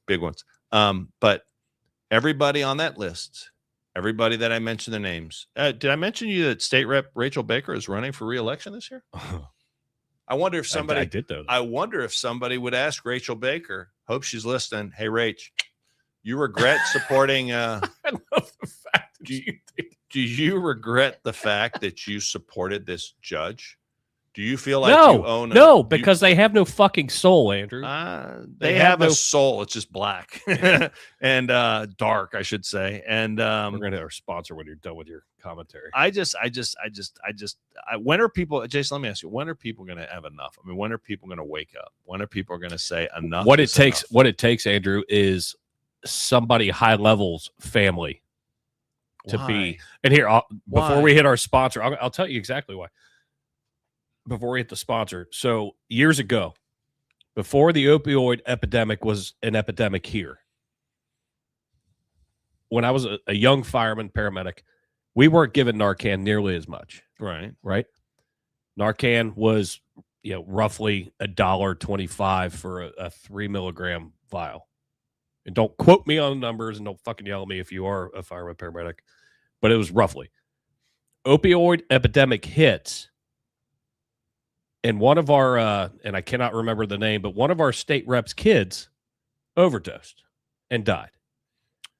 Big ones. But everybody on that list, everybody that I mentioned their names. Did I mention you that State Rep Rachel Baker is running for re-election this year? I wonder if somebody I did though. I wonder if somebody would ask Rachel Baker, hope she's listening. Hey, Rach, you regret supporting I love the fact that do you regret the fact that you supported this judge? Do you feel like you own because they have no fucking soul, Andrew. They have a soul. It's just black and dark, I should say. And we're gonna have our sponsor when you're done with your commentary. When are people, Jason, let me ask you, when are people gonna have enough? I mean, when are people gonna wake up? When are people gonna say enough? What it takes, Andrew, is somebody high level's family to be. And here, before we hit our sponsor, I'll tell you exactly why. Before we hit the sponsor. So years ago, before the opioid epidemic was an epidemic here, when I was a young fireman, paramedic, we weren't given Narcan nearly as much. Right. Narcan was roughly $1.25 for a 3 milligram vial. And don't quote me on the numbers, and don't fucking yell at me if you are a fireman paramedic, but it was roughly. Opioid epidemic hits, and one of our and I cannot remember the name, but one of our state reps' kids overdosed and died.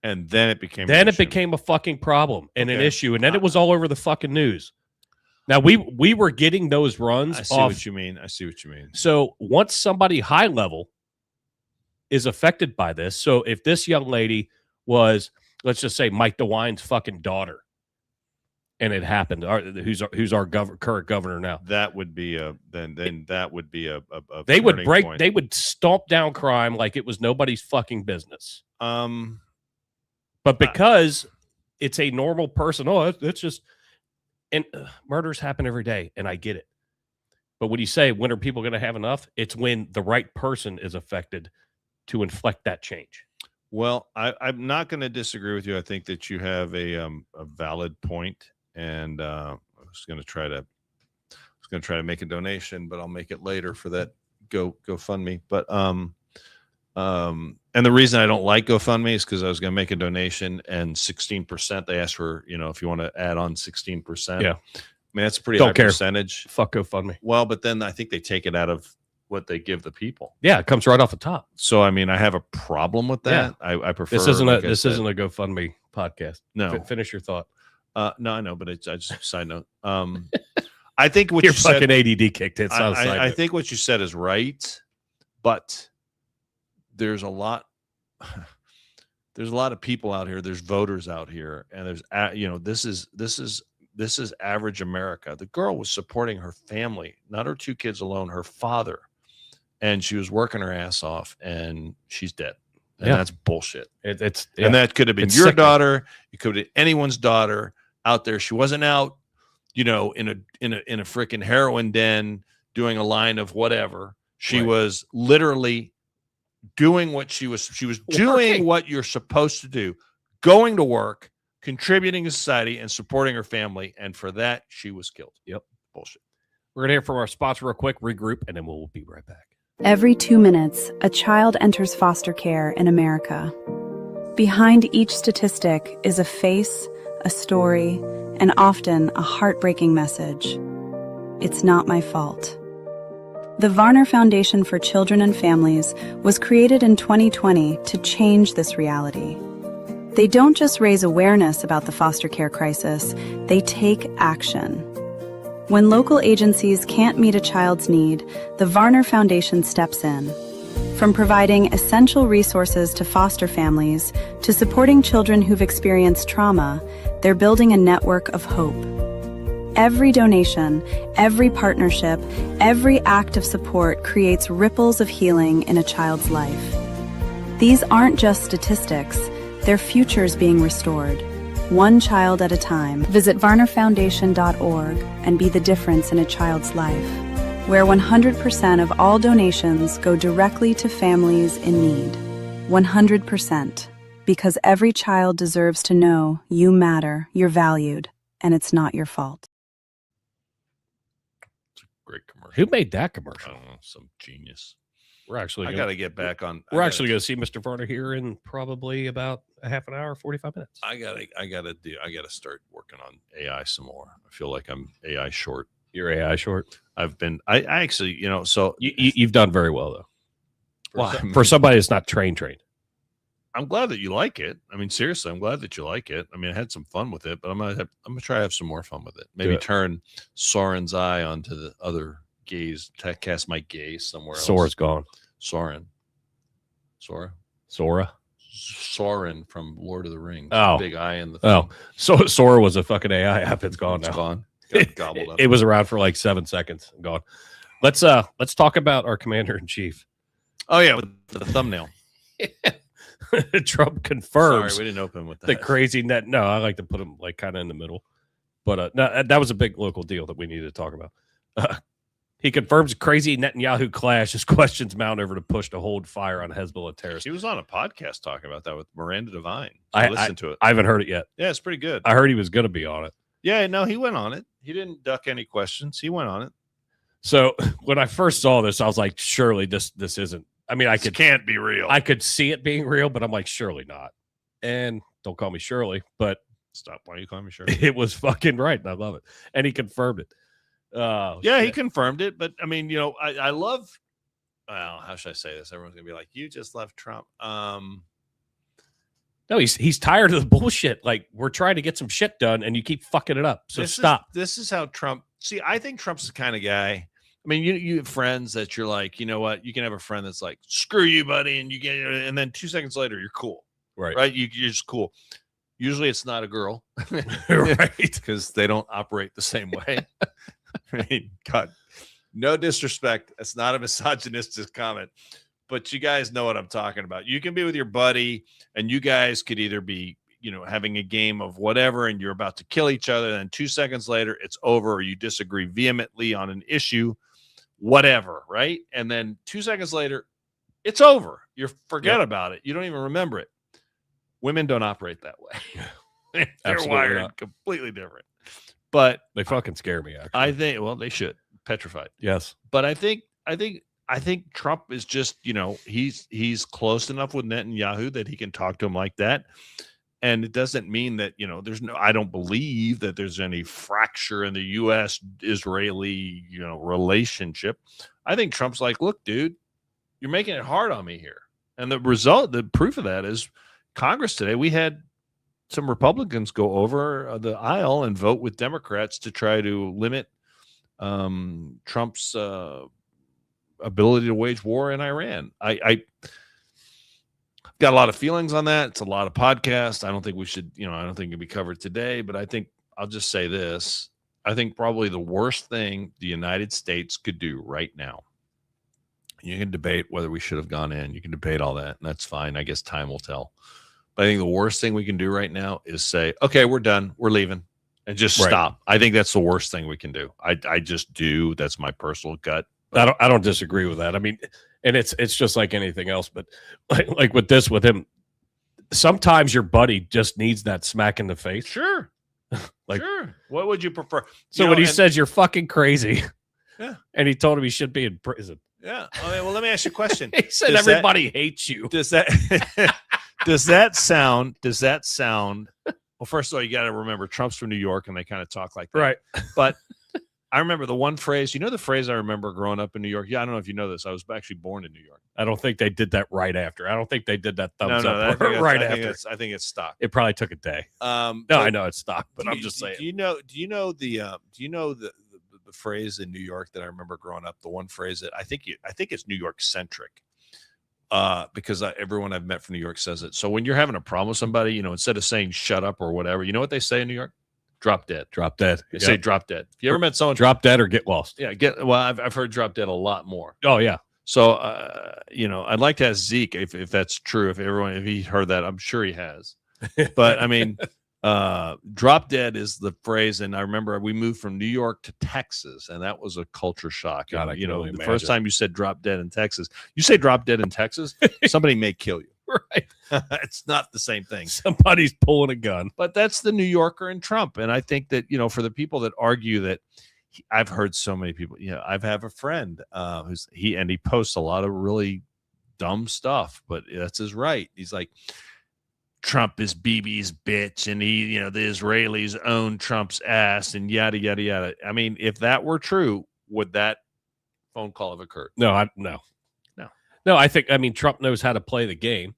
And then it became a fucking problem and an issue, and then it was all over the fucking news. Now we were getting those runs. I see what you mean. So once somebody high level is affected by this, so if this young lady was, let's just say, Mike DeWine's fucking daughter, and it happened, who's our current governor now, that would be a that would be a they would break point. They would stomp down crime like it was nobody's fucking business. But because it's a normal person, it's just, and murders happen every day, and I get it. But when you say, when are people going to have enough? It's when the right person is affected to inflect that change. Well, I'm not going to disagree with you. I think that you have a valid point, and I was going to try to make a donation, but I'll make it later for that GoFundMe. But and the reason I don't like GoFundMe is because I was going to make a donation, and 16%, they asked for, if you want to add on 16%. Yeah. I mean, that's a pretty high percentage. Fuck GoFundMe. Well, but then I think they take it out of what they give the people. Yeah, it comes right off the top. So, I mean, I have a problem with that. Yeah. I prefer. This isn't a GoFundMe podcast. No. Finish your thought. No, I know, but I just side note. I think what your you said, fucking ADD kicked in. I think what you said is right, but there's a lot of people out here. There's voters out here, and there's this is average America. The girl was supporting her family, not her 2 kids alone, her father, and she was working her ass off, and she's dead. And that's bullshit. And that could have been your daughter. It could have been anyone's daughter out there. She wasn't out, in a freaking heroin den doing a line of whatever. She was literally doing what she was doing what you're supposed to do, going to work, contributing to society, and supporting her family. And for that, she was killed. Yep. Bullshit. We're going to hear from our sponsor real quick, regroup, and then we'll be right back. Every 2 minutes, a child enters foster care in America. Behind each statistic is a face, a story, and often a heartbreaking message. It's not my fault. The Varner Foundation for Children and Families was created in 2020 to change this reality. They don't just raise awareness about the foster care crisis, they take action. When local agencies can't meet a child's need, the Varner Foundation steps in. From providing essential resources to foster families to supporting children who've experienced trauma, they're building a network of hope. Every donation, every partnership, every act of support creates ripples of healing in a child's life. These aren't just statistics, they're futures being restored. One child at a time. Visit varnerfoundation.org and be the difference in a child's life, where 100% of all donations go directly to families in need. 100%. Because every child deserves to know you matter, you're valued, and it's not your fault. It's a great commercial. Who made that commercial? I don't know, some genius. I got to get back on. We're actually going to see Mr. Varner here in probably about a half an hour, 45 minutes. I got to start working on AI some more. I feel like I'm AI short. You're AI short. I actually, so you've done very well though. For somebody that's not trained. I'm glad that you like it. I mean, seriously, I'm glad that you like it. I mean, I had some fun with it, but I'm gonna try to have some more fun with it. Maybe turn Soren's eye onto the other gaze, cast my gaze somewhere else. Sora's gone. Sora from Lord of the Rings. Oh, big eye in the thing. Oh, so Sora was a fucking AI app. It's gone now. It's gone. Got gobbled up. It was around for like 7 seconds. Gone. Let's talk about our commander in chief. Oh yeah, with the thumbnail. Trump confirms. Sorry, we didn't open with that. The crazy net. No, I like to put him like kind of in the middle. But no, that was a big local deal that we needed to talk about. He confirms crazy Netanyahu clash as questions mount over to push to hold fire on Hezbollah terrorists. He was on a podcast talking about that with Miranda Devine. I listened to it. I haven't heard it yet. Yeah, it's pretty good. I heard he was going to be on it. Yeah, no, he went on it. He didn't duck any questions. He went on it. So when I first saw this, I was like, surely this isn't. I mean, can't be real. I could see it being real, but I'm like, surely not. And don't call me Shirley, but Stop. Why are you calling me Shirley? it was fucking right. And I love it. And he confirmed it. Yeah, he confirmed it. But I mean, I love, well, how should I say this? Everyone's going to be like, you just left Trump. No, he's tired of the bullshit. Like, we're trying to get some shit done and you keep fucking it up. So stop. This is how Trump, see, I think Trump's the kind of guy. I mean, you have friends that you're like, you know what? You can have a friend that's like, screw you, buddy. And then 2 seconds later, you're cool. Right. You're just cool. Usually it's not a girl. Right. Because they don't operate the same way. I mean, God, no disrespect. That's not a misogynistic comment. But you guys know what I'm talking about. You can be with your buddy and you guys could either be, having a game of whatever and you're about to kill each other. And 2 seconds later, it's over or you disagree vehemently on an issue, whatever, right? And then 2 seconds later, it's over. You forget about it. You don't even remember it. Women don't operate that way. They're wired completely different. But they fucking scare me, actually. I think, well, they should. Petrified. Yes. But I think Trump is just, he's close enough with Netanyahu that he can talk to him like that. And it doesn't mean that, I don't believe that there's any fracture in the U.S.-Israeli, relationship. I think Trump's like, look, dude, you're making it hard on me here. And the proof of that is Congress today. We had some Republicans go over the aisle and vote with Democrats to try to limit Trump's ability to wage war in Iran. I got a lot of feelings on that. It's a lot of podcasts. I don't think we should, I don't think it can be covered today, but I think I'll just say this. I think probably the worst thing the United States could do right now. You can debate whether we should have gone in. You can debate all that, and that's fine. I guess time will tell. But I think the worst thing we can do right now is say, okay, we're done. We're leaving. And just stop. I think that's the worst thing we can do. I just do. That's my personal gut. I don't disagree with that. I mean, and it's just like anything else, but like with him, sometimes your buddy just needs that smack in the face. Sure. Sure. What would you prefer? So when he says you're fucking crazy, yeah, and he told him he should be in prison. Yeah. Okay, well, let me ask you a question. He said everybody hates you. Does that sound? Well, first of all, you got to remember Trump's from New York, and they kind of talk like that. Right. But I remember the one phrase. The phrase I remember growing up in New York. Yeah, I don't know if you know this. I was actually born in New York. I don't think they did that right after. I don't think they did that thumbs up right after. I think it's stock. It probably took a day. I know it's stock, but I'm just saying. Do you know the phrase in New York that I remember growing up? The one phrase that I think it's New York centric. Because everyone I've met from New York says it. So when you're having a problem with somebody, instead of saying shut up or whatever, you know what they say in New York? Drop dead. Drop dead. They say drop dead. If you ever met someone drop dead or get lost? Yeah, I've heard drop dead a lot more. Oh yeah. So I'd like to ask Zeke if that's true. If he heard that, I'm sure he has. But I mean, drop dead is the phrase, and I remember we moved from New York to Texas, and that was a culture shock. God, the first time you said drop dead in Texas, you say drop dead in Texas, somebody may kill you. Right. It's not the same thing. Somebody's pulling a gun. But that's the New Yorker and Trump. And I think that, for the people that argue that, I've heard so many people, I have a friend he posts a lot of really dumb stuff, but that's his right. He's like, Trump is Bibi's bitch, and he, the Israelis own Trump's ass, and yada, yada, yada. I mean, if that were true, would that phone call have occurred? No. I think, Trump knows how to play the game,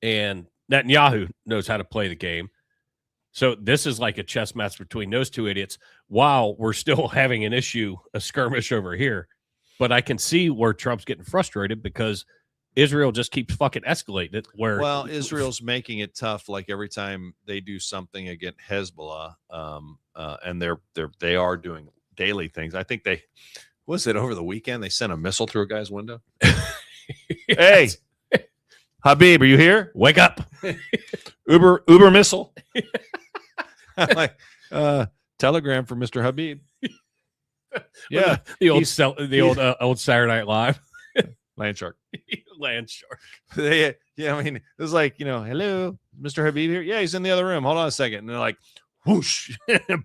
and Netanyahu knows how to play the game. So this is like a chess match between those two idiots while we're still having an issue, a skirmish over here. But I can see where Trump's getting frustrated because Israel just keeps fucking escalating it. Well, Israel's making it tough. Like every time they do something against Hezbollah, and they are doing daily things. I think was it over the weekend? They sent a missile through a guy's window. Hey, Habib, are you here? Wake up. Uber missile. I'm like, telegram for Mr. Habib. Yeah, the old Saturday Night Live. Land shark. Land shark. Yeah, it was like, hello, Mr. Habib here. Yeah, he's in the other room. Hold on a second. And they're like, whoosh,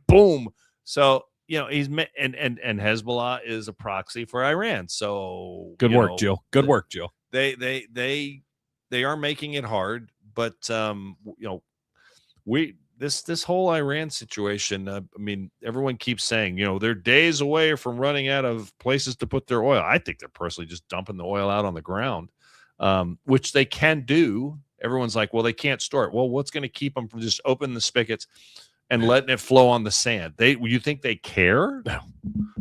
boom. So he's and Hezbollah is a proxy for Iran. So Good work, Jill. Good work, Jill. They are making it hard, but this whole Iran situation. I mean, everyone keeps saying they're days away from running out of places to put their oil. I think they're personally just dumping the oil out on the ground, which they can do. Everyone's like, well, they can't store it. Well, what's going to keep them from just opening the spigots and letting it flow on the sand? You think they care? No,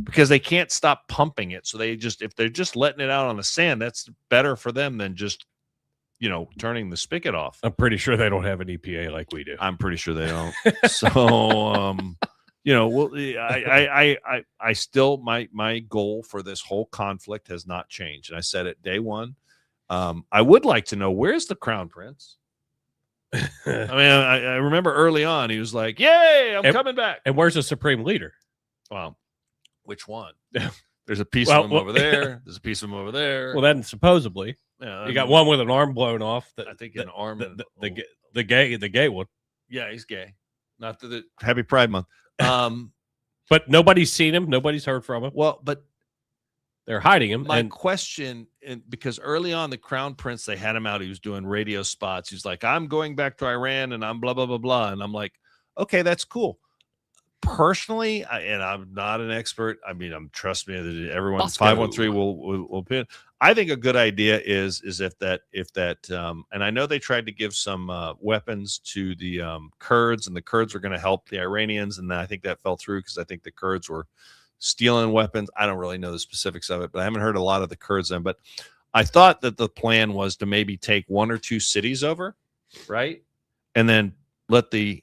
because they can't stop pumping it. So if they're just letting it out on the sand, that's better for them than just turning the spigot off. I'm pretty sure they don't have an EPA like we do. I'm pretty sure they don't. So I still my goal for this whole conflict has not changed, and I said it day one. I would like to know, where's the crown prince? I mean, I remember early on he was like, "Yay, I'm coming back." And where's the supreme leader? Well, which one? There's a piece of him over there. There's a piece of him over there. Well, then supposedly you got one with an arm blown off. I think an arm. The gay one. Yeah, he's gay. Not the Happy Pride Month. But nobody's seen him. Nobody's heard from him. Well, but they're hiding him. My question, because early on the crown prince, they had him out. He was doing radio spots. He's like, "I'm going back to Iran and I'm blah, blah, blah, blah." And I'm like, okay, that's cool. Personally, and I'm not an expert. I mean, trust me, everyone 513 will pin. I think a good idea is if that, and I know they tried to give some weapons to the Kurds, and the Kurds were going to help the Iranians, and then I think that fell through because I think the Kurds were stealing weapons. I don't really know the specifics of it, but I haven't heard a lot of the Kurds then. But I thought that the plan was to maybe take 1 or 2 cities over, right, and then let the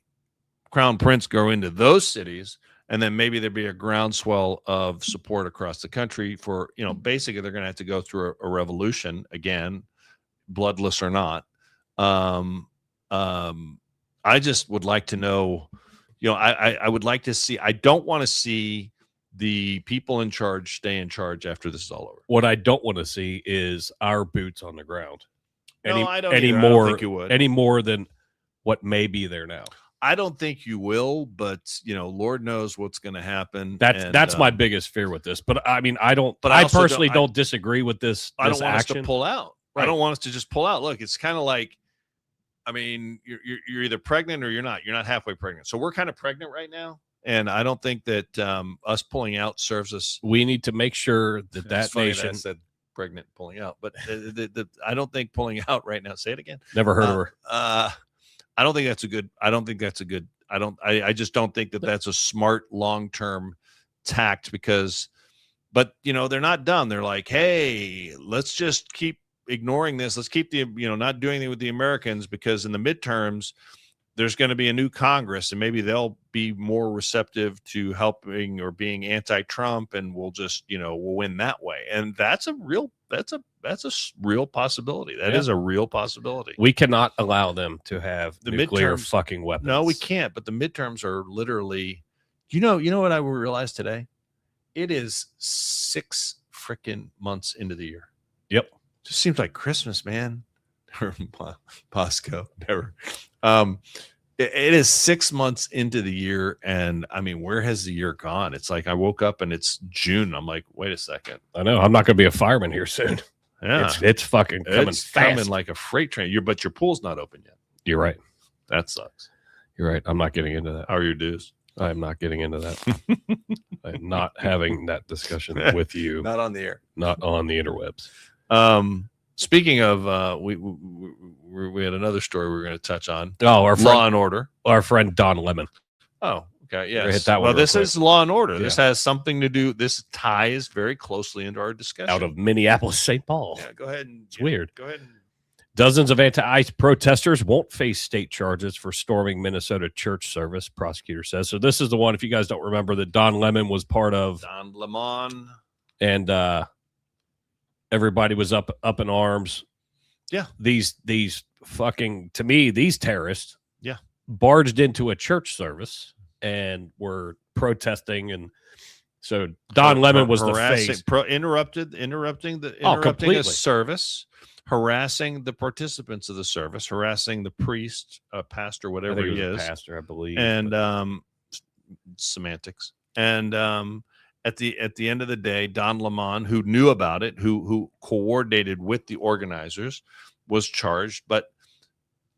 crown prince go into those cities, and then maybe there'd be a groundswell of support across the country for, basically they're going to have to go through a revolution again, bloodless or not. I just would like to know, I would like to see, I don't want to see the people in charge stay in charge after this is all over. What I don't want to see is our boots on the ground. I don't think you would. Any more than what may be there now. I don't think you will, but Lord knows what's going to happen. That's my biggest fear with this. But I mean, I don't. But I personally don't disagree with this. I don't want action. us to pull out. Right. I don't want us to just pull out. Look, it's kind of like, I mean, you're either pregnant or you're not. You're not halfway pregnant. So we're kind of pregnant right now, and I don't think that us pulling out serves us. We need to make sure that nation that said pregnant pulling out, but I don't think pulling out right now. Say it again. Never heard of her. I don't think that's a good. I just don't think that that's a smart long-term tact but they're not done. They're like, hey, let's just keep ignoring this. Let's keep not doing it with the Americans, because in the midterms, there's going to be a new Congress, and maybe they'll be more receptive to helping or being anti-Trump, and we'll just, we'll win that way. And that's a real possibility. That is a real possibility. We cannot allow them to have the nuclear fucking weapons. No, we can't. But the midterms are literally, you know what I realized today? It is 6 freaking months into the year. Yep. Just seems like Christmas, man. Pasco, never. It is 6 months into the year, and I mean, where has the year gone? It's like I woke up and it's June. I'm like, wait a second. I know I'm not going to be a fireman here soon. Yeah, it's fucking coming fast. Coming like a freight train. But your pool's not open yet. You're right. That sucks. You're right. I'm not getting into that. How are your dues? I'm not getting into that. I'm not having that discussion with you. Not on the air. Not on the interwebs. Speaking of, we had another story we were going to touch on. Oh, our friend, Law and Order. Our friend Don Lemon. Oh, okay. Yeah. Hit that one. Well, this is Law and Order. Yeah. This has something to do. This ties very closely into our discussion. Out of Minneapolis, St. Paul. Yeah. Go ahead. And, it's weird. Go ahead. And, dozens of anti-ICE protesters won't face state charges for storming Minnesota church service, prosecutor says. So this is the one, if you guys don't remember, that Don Lemon was part of. Don Lemon. And everybody was up in arms. Yeah. These fucking, to me, these terrorists barged into a church service and were protesting. And so Don Lemon was the face. Interrupting a service, harassing the participants of the service, harassing the priest, pastor, whatever he is. Pastor, I believe. And semantics. And at the end of the day, Don Lemon, who knew about it, who coordinated with the organizers, was charged. But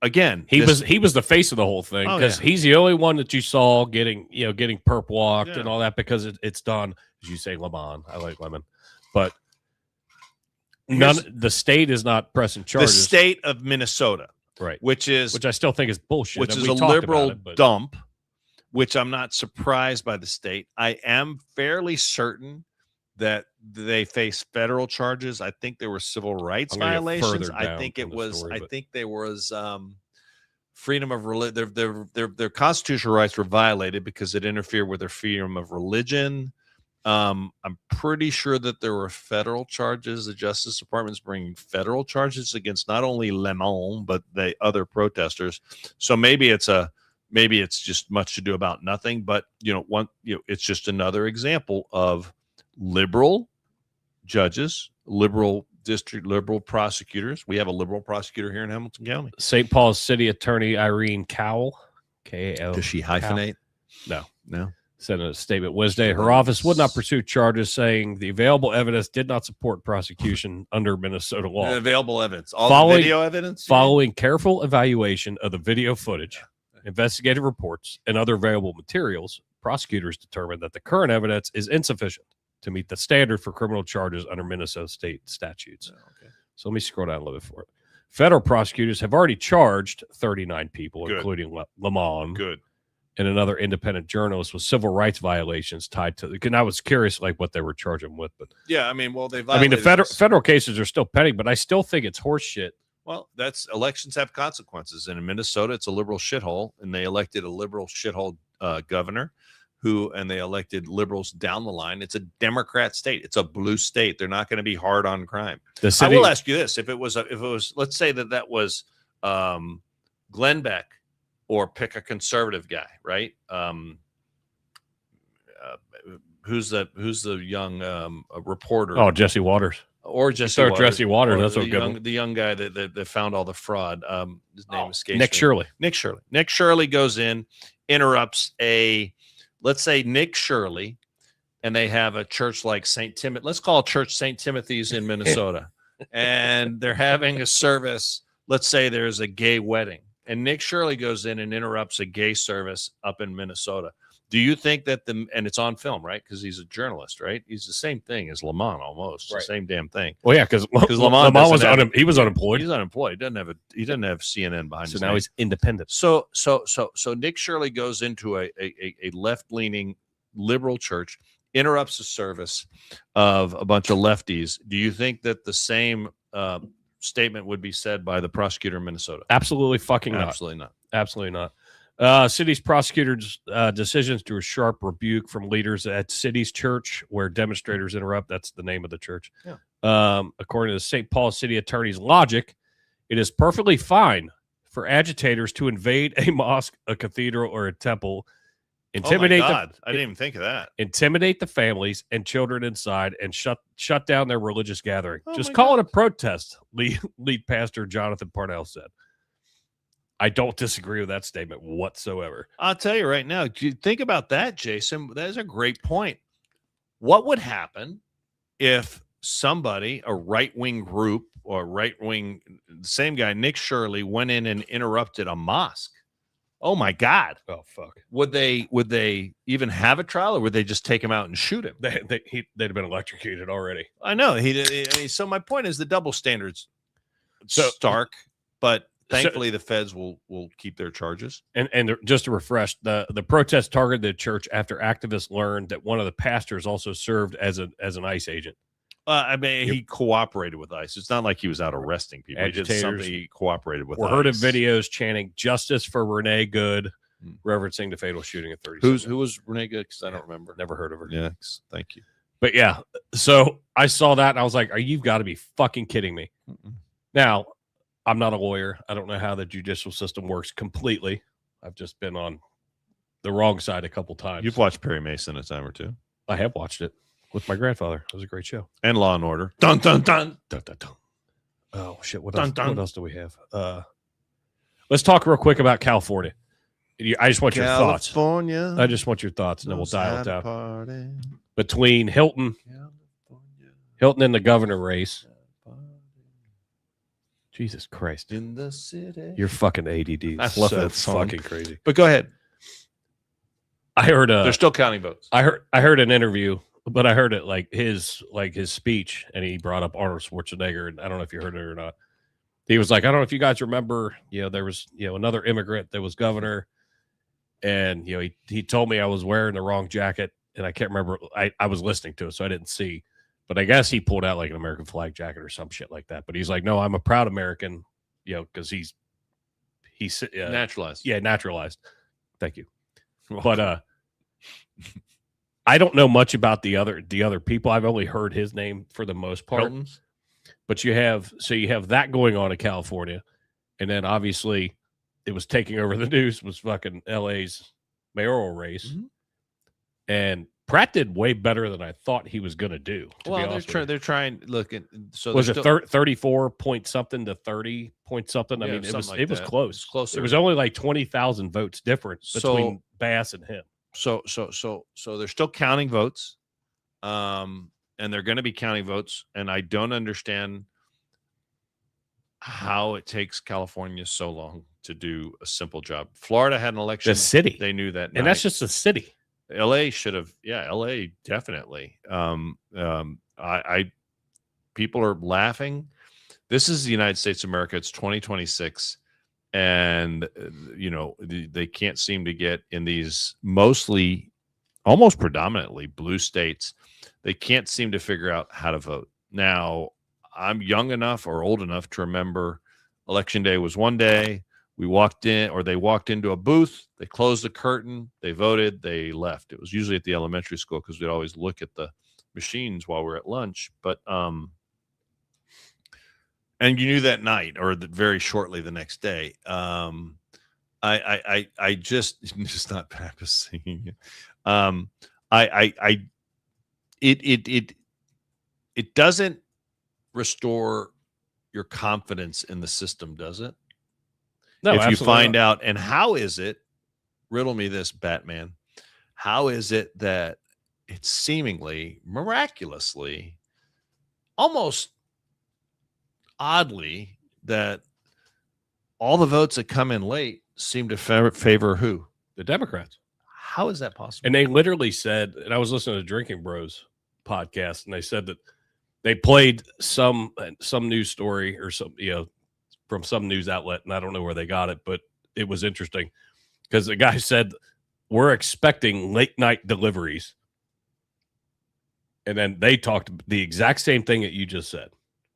again, he was the face of the whole thing, Oh, because yeah. he's the only one that you saw getting perp walked Yeah. and all that, because it's done, as you say, Lemon. I like lemon, but the state is not pressing the charges. state of Minnesota, Right. which Which I still think is bullshit. which and is we a talked liberal about it, but dump, which I'm not surprised by the state. I am fairly certain that they face federal charges. I think there were civil rights I'm gonna get violations. further I down think in it the was. story, I but- think there was freedom of religion. Their constitutional rights were violated because it interfered with their freedom of religion. I'm pretty sure that there were federal charges. The Justice Department's bringing federal charges against not only Lemon but the other protesters. So maybe it's just much ado about nothing. But it's just another example of liberal judges, liberal district, liberal prosecutors. We have a liberal prosecutor here in Hamilton County. St. Paul's City Attorney Irene Cowell, K-A-O, Does she hyphenate? No. Said in a statement Wednesday, her office would not pursue charges, saying the available evidence did not support prosecution under Minnesota law. Available evidence, all Following- the video evidence. Following careful evaluation of the video footage, investigative reports, and other available materials, prosecutors determined that the current evidence is insufficient to meet the standard for criminal charges under Minnesota state statutes. Okay. So let me scroll down a little bit for it. Federal prosecutors have already charged 39 people, Good. including Lemon Good. and another independent journalist, with civil rights violations tied to. And I was curious, like, what they were charging with, but Yeah, I mean, well, they. I mean, the violated this. federal cases are still pending, but I still think it's horse shit. Well, that's elections have consequences, and in Minnesota, it's a liberal shithole, and they elected a liberal shithole governor, and they elected liberals down the line. It's a Democrat state. It's a blue state. They're not going to be hard on crime. The I city, will ask you this: if it was, let's say that was Glenn Beck, or pick a conservative guy, right? Who's the young reporter? oh, Jesse Waters. Or Jesse Start Waters. Jesse Waters. Or That's a the good young, one. the young guy that found all the fraud. His name escapes Nick me. Shirley. Nick Shirley. Nick Shirley goes in, interrupts let's say Nick Shirley, and they have a church like St. Timothy. Let's call it Church St. Timothy's in Minnesota. And they're having a service. Let's say there's a gay wedding. And Nick Shirley goes in and interrupts a gay service up in Minnesota. Do you think that and it's on film, right? Because he's a journalist, right? He's the same thing as Lemon almost, Right. the same damn thing. Well, yeah, because Lemon Lemon was doesn't have- he was unemployed, He's unemployed. He doesn't have CNN behind so his now name. he's independent. So Nick Shirley goes into a left-leaning liberal church, interrupts the service of a bunch of lefties. Do you think that the same statement would be said by the prosecutor in Minnesota? Absolutely fucking not. Absolutely not. Absolutely not. City's prosecutors' decisions drew a sharp rebuke from leaders at City's church, where demonstrators interrupt. That's the name of the church. Yeah. According to the St. Paul City Attorney's logic, it is perfectly fine for agitators to invade a mosque, a cathedral, or a temple, intimidate Oh my God. I didn't even think of that. intimidate the families and children inside, and shut down their religious gathering. Oh Just my call God. it a protest, lead pastor Jonathan Parnell said. I don't disagree with that statement whatsoever. I'll tell you right now, you think about that, Jason. That is a great point. What would happen if somebody, a right-wing group or right-wing, same guy, Nick Shirley, went in and interrupted a mosque? Oh my God. Oh, fuck. Would they even have a trial, or would they just take him out and shoot him? They'd have been electrocuted already. I know. So my point is the double standards So- stark, but thankfully the feds will keep their charges. And just to refresh, the protest targeted the church after activists learned that one of the pastors also served as an ICE agent. I mean, he cooperated with ICE. It's not like he was out arresting people. He did Agitators something. He cooperated with Were ICE. heard of videos chanting "Justice for Renee Good," referencing the fatal shooting at 30. Who was Renee Good? Because I don't remember. Never heard of her. Yeah, thank you. But yeah, so I saw that and I was like, you've got to be fucking kidding me. Now, I'm not a lawyer. I don't know how the judicial system works completely. I've just been on the wrong side a couple times. You've watched Perry Mason a time or two, I have watched it with my grandfather. It was a great show. and Law and Order. Dun dun dun. Dun, dun, dun. Oh shit! What Dun, else? dun. What else do we have? Let's talk real quick about California. I just want your thoughts. California. I just want your thoughts, and then we'll dial it down. Party. Between Hilton and the governor race. Jesus Christ. In the city. You're fucking ADD. I love that song. Fucking crazy. But go ahead. I heard They're still counting votes. I heard an interview, but I heard it like his speech, and he brought up Arnold Schwarzenegger, and I don't know if you heard it or not. He was like, I don't know if you guys remember, there was, another immigrant that was governor, and he told me I was wearing the wrong jacket, and I can't remember. I was listening to it, so I didn't see. But I guess he pulled out like an American flag jacket or some shit like that. But he's like, no, I'm a proud American, because he's naturalized. Yeah, naturalized. Thank you. But I don't know much about the other people. I've only heard his name for the most part. Hilton's? But you have that going on in California, and then obviously it was taking over the news was fucking LA's mayoral race, and Pratt did way better than I thought he was going to do. Well, they're trying. Look, so was it 34 point something to 30 point something? I mean, it was close. It's closer. It was only like 20,000 votes difference between Bass and him. So they're still counting votes, and they're going to be counting votes. And I don't understand how it takes California so long to do a simple job. Florida had an election. The city, they knew that, and that's just a city. LA should have, LA definitely. People are laughing. This is the United States of America. It's 2026, and they can't seem to get in these mostly, almost predominantly blue states. They can't seem to figure out how to vote. Now, I'm young enough or old enough to remember Election Day was one day. We walked in, or they walked into a booth, they closed the curtain, they voted, they left. It was usually at the elementary school because we'd always look at the machines while we're at lunch. But and you knew that night or very shortly the next day. I just not Pappas singing it. It doesn't restore your confidence in the system, does it? No, if you find not. out, and how is it, riddle me this, Batman, how is it that it's seemingly, miraculously, almost oddly, that all the votes that come in late seem to favor who? The Democrats. How is that possible? And they literally said, and I was listening to Drinking Bros podcast, and they said that they played some news story or some, from some news outlet, and I don't know where they got it, but it was interesting because the guy said, we're expecting late night deliveries. And then they talked the exact same thing that you just said,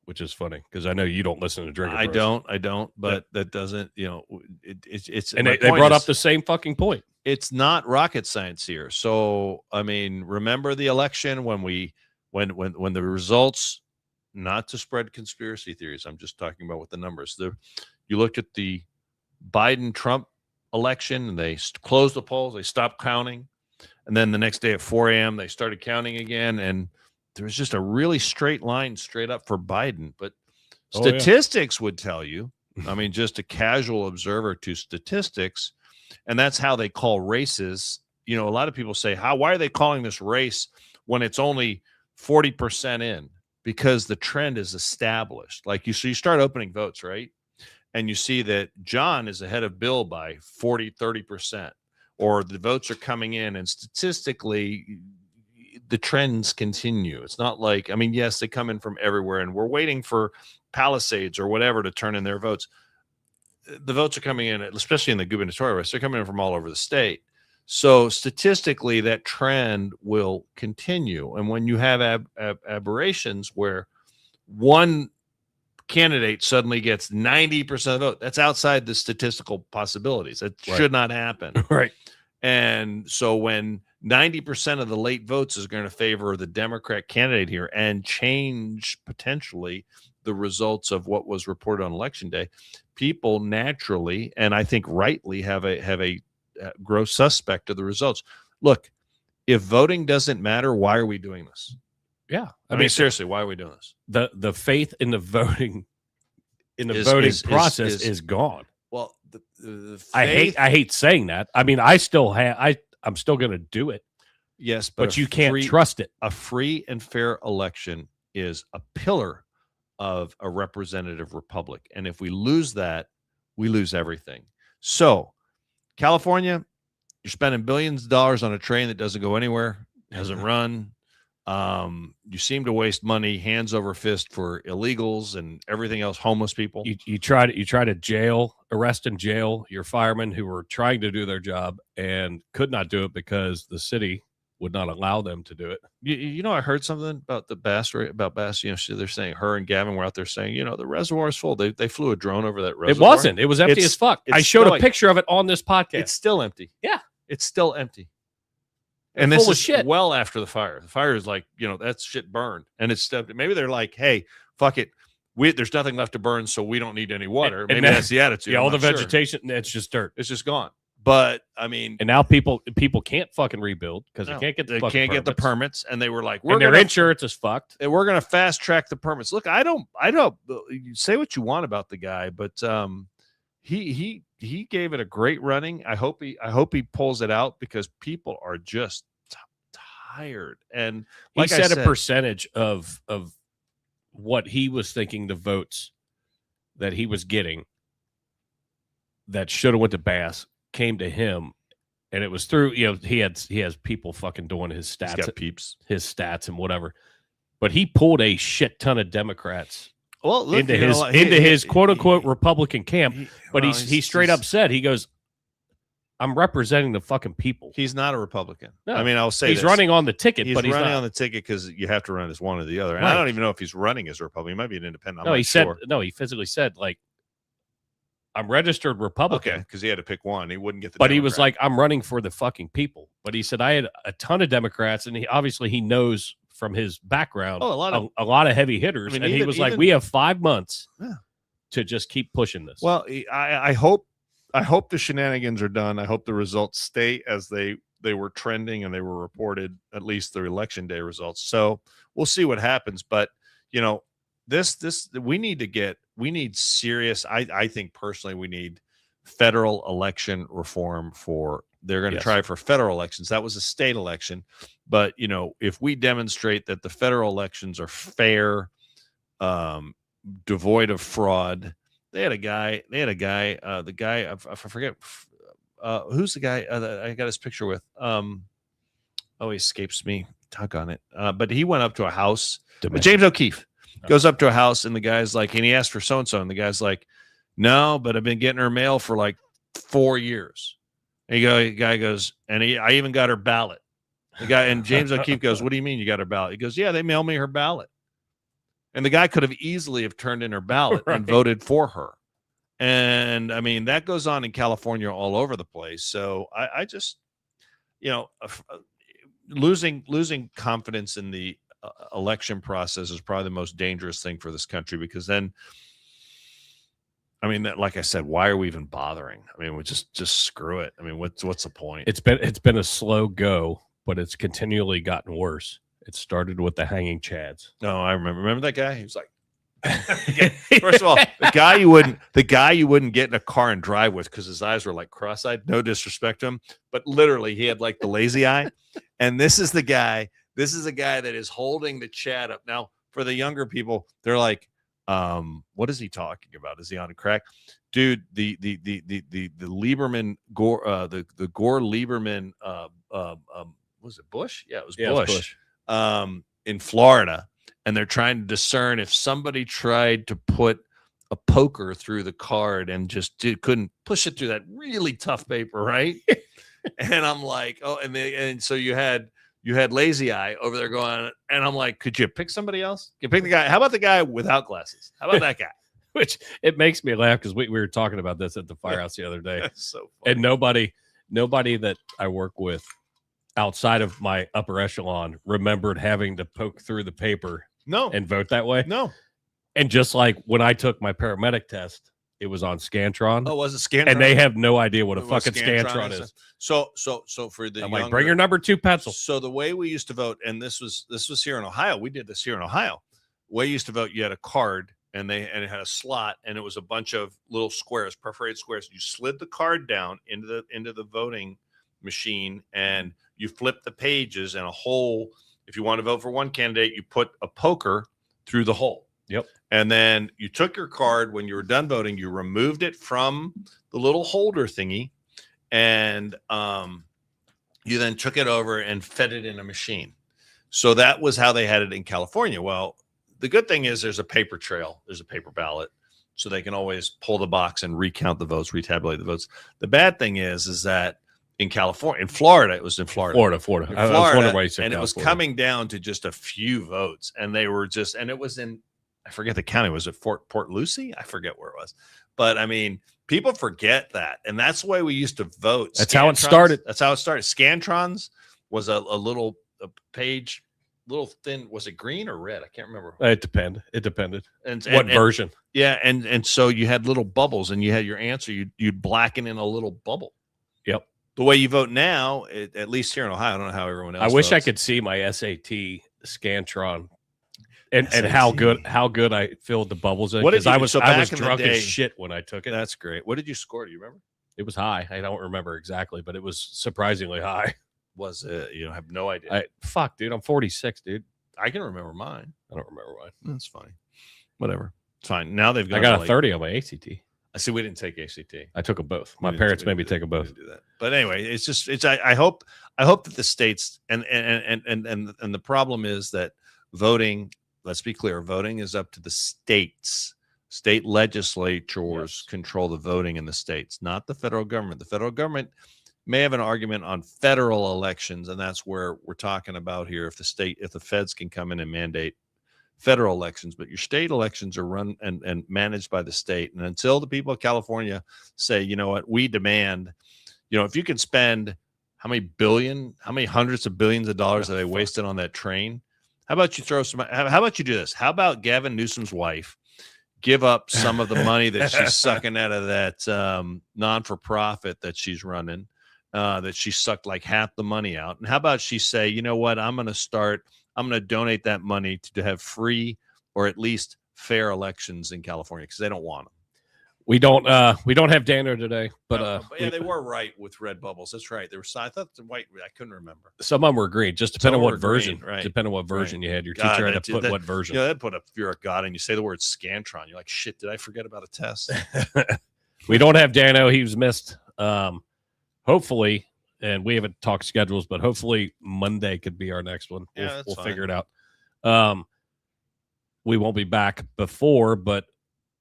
which is funny because I know you don't listen to Drinking Bros. I don't, but that doesn't, it's. And they brought up the same fucking point. It's not rocket science here. So, I mean, remember the election when the results, not to spread conspiracy theories, I'm just talking about with the numbers. You looked at the Biden-Trump election, and they closed the polls, they stopped counting, and then the next day at 4 a.m. they started counting again, and there was just a really straight line straight up for Biden. But statistics would tell you, I mean, just a casual observer to statistics, and that's how they call races. A lot of people say, why are they calling this race when it's only 40% in? Because the trend is established. You start opening votes, right? And you see that John is ahead of Bill by 30%, or the votes are coming in, and statistically the trends continue. It's not like, yes, they come in from everywhere, and we're waiting for Palisades or whatever to turn in their votes. The votes are coming in, especially in the gubernatorial race, they're coming in from all over the state. So statistically, that trend will continue. And when you have aberrations where one candidate suddenly gets 90% of the vote, that's outside the statistical possibilities. That should not happen. Right. And so when 90% of the late votes is going to favor the Democrat candidate here and change potentially the results of what was reported on Election Day, people naturally, and I think rightly, have a gross suspect of the results. Look, if voting doesn't matter, why are we doing this? Yeah. I mean, seriously, why are we doing this? The faith in the voting, voting process is gone. Well, the I hate saying that. I mean, I'm still going to do it. Yes, but you can't trust it. A free and fair election is a pillar of a representative republic. And if we lose that, we lose everything. So, California, you're spending billions of dollars on a train that doesn't go anywhere, doesn't run. You seem to waste money hands over fist for illegals and everything else, homeless people. You try to arrest and jail your firemen who were trying to do their job and could not do it because the city would not allow them to do it. You know, I heard something about Bass. You know, they're saying her and Gavin were out there saying, you know, the reservoir is full. They flew a drone over that reservoir. It wasn't. It was empty as fuck. I showed a picture of it on this podcast. It's still empty. Yeah. It's still empty. And this is shit. Well after the fire. The fire is like, you know, that shit burned. And it's maybe they're like, hey, fuck it. There's nothing left to burn, so we don't need any water. Maybe that's the attitude. Yeah, all the vegetation, it's just dirt. It's just gone. But I mean, and now people can't fucking rebuild because they can't get the permits, and they were like, their insurance is fucked, and we're gonna fast track the permits. Look, I don't. You say what you want about the guy, but he gave it a great running. I hope he pulls it out because people are just tired. And like he said, a percentage of what he was thinking the votes that he was getting that should have went to Bass came to him, and it was through, you know, he has people fucking doing his stats. He's got peeps, his stats and whatever. But he pulled a shit ton of Democrats into his quote unquote Republican camp. But he straight up said, he goes, I'm representing the fucking people. He's not a Republican. No. I mean, I'll say he's running on the ticket, but he's running not on the ticket because you have to run as one or the other. And right. I don't even know if he's running as a Republican. He might be an independent. He physically said, like, I'm registered Republican. Okay, because he had to pick one. He wouldn't get the But Democrat. he was like, I'm running for the fucking people. But he said, I had a ton of Democrats, and he knows from his background a lot of heavy hitters. I mean, and he was like, we have 5 months to just keep pushing this. Well, I hope the shenanigans are done. I hope the results stay as they were trending and they were reported, at least the election day results. So we'll see what happens. But, you know, we need serious. I think personally, we need federal election reform they're going to try for federal elections. That was a state election. But, you know, if we demonstrate that the federal elections are fair, devoid of fraud, the guy, I forget, who's the guy that I got his picture with? He escapes me. Talk on it. But he went up to a house. James O'Keefe goes up to a house, and the guy's like, and he asked for so-and-so, and the guy's like, no, but I've been getting her mail for like 4 years. And the guy goes, and I even got her ballot. The guy, and James O'Keefe goes, what do you mean you got her ballot? He goes, yeah, they mailed me her ballot. And the guy could have easily have turned in her ballot and voted for her. And I mean, that goes on in California all over the place. So I just, you know, losing confidence in the election process is probably the most dangerous thing for this country, because then, I mean, like I said, why are we even bothering? I mean, we just screw it. I mean, what's the point? It's been a slow go, but it's continually gotten worse. It started with the hanging chads. No, I remember that guy. He was like, first of all, the guy you wouldn't get in a car and drive with because his eyes were like cross-eyed. No disrespect to him, but literally he had like the lazy eye. And this is the guy. This is a guy that is holding the Chad up. Now, for the younger people, they're like, what is he talking about? Is he on crack? Dude, the Lieberman Gore, the Gore Lieberman, was it Bush? Yeah, it was Bush. In Florida, and they're trying to discern if somebody tried to put a poker through the card and just couldn't push it through that really tough paper, right? And I'm like, oh, and so you had lazy eye over there going, and I'm like, could you pick somebody else? You pick the guy. How about the guy without glasses? How about that guy? Which it makes me laugh because we were talking about this at the firehouse the other day. That's so funny. And nobody that I work with outside of my upper echelon remembered having to poke through the paper and vote that way. No. And just like when I took my paramedic test, it was on Scantron. Oh, was it Scantron? And they have no idea what a fucking Scantron is. So for the I'm like, bring your number 2 pencil. So the way we used to vote, and this was here in Ohio. We did this here in Ohio. The way you used to vote, you had a card, and it had a slot, and it was a bunch of little squares, perforated squares. You slid the card down into the voting machine, and you flip the pages, and a hole. If you want to vote for one candidate, you put a poker through the hole. Yep. And then you took your card when you were done voting, you removed it from the little holder thingy, and you then took it over and fed it in a machine. So that was how they had it in California. Well, the good thing is there's a paper trail, there's a paper ballot, so they can always pull the box and recount the votes, retabulate the votes. The bad thing is that in California, in Florida, it was in Florida. Florida. In I was Florida, wondering why you said and it was California. coming down to just a few votes, and they were just, and it was in, I forget the county. Was it Port Lucie? I forget where it was. But I mean, people forget that. And that's the way we used to vote. That's how it started. That's how it started. Scantrons was a little page, little thin. Was it green or red? I can't remember. It depended. It depended. And What version? Yeah. And so you had little bubbles, and you had your answer. You'd blacken in a little bubble. Yep. The way you vote now, at least here in Ohio, I don't know how everyone else I wish I votes. could see my SAT Scantron and how good I filled the bubbles in. What did Because you- I was so back in the drunk day- as shit when I took it. That's great. What did you score? Do you remember? It was high. I don't remember exactly, but it was surprisingly high. Was it? You know, I have no idea. Fuck, dude. I'm 46, dude. I can remember mine. I don't remember why. That's fine. Whatever. It's fine. Now they've got. I got a 30 on my ACT. I see. We didn't take ACT. I took them both. My We didn't- parents we made me didn't take them we both. didn't do that. But anyway, it's just. It's. I hope that the states and the problem is that voting. Let's be clear. Voting is up to the states. State legislatures control the voting in the states, not the federal government. The federal government may have an argument on federal elections, and that's where we're talking about here. If the feds can come in and mandate federal elections, but your state elections are run and managed by the state. And until the people of California say, you know what, we demand, if you can spend how many hundreds of billions of dollars that they wasted on that train, how about you how about you do this? How about Gavin Newsom's wife give up some of the money that she's sucking out of that non-for-profit that she's running, that she sucked like half the money out. And how about she say, you know what, I'm going to donate that money to have free or at least fair elections in California, because they don't want them. We don't have Dano today, but yeah, they were right with red bubbles. That's right. They were. I thought the white. I couldn't remember. some of them were green. Just depending on what version. Right. Depending on what version Right. you had. Your God, teacher had that- to put that- what version. They'd put up, if you're a god and you say the word Scantron, you're like, shit, did I forget about a test? We don't have Dano. He was missed. Hopefully, and we haven't talked schedules, but hopefully Monday could be our next one. Yeah, that's We'll fine. figure it out. We won't be back before, but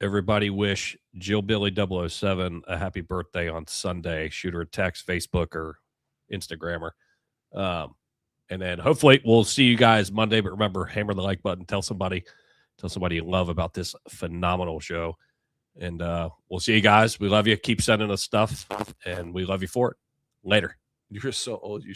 everybody wish Jill Billy 007 a happy birthday on Sunday. Shoot her a text, Facebook or Instagrammer. And then hopefully we'll see you guys Monday. But remember, hammer the like button. Tell somebody you love about this phenomenal show. And we'll see you guys. We love you. Keep sending us stuff, and we love you for it. Later. You're so old. You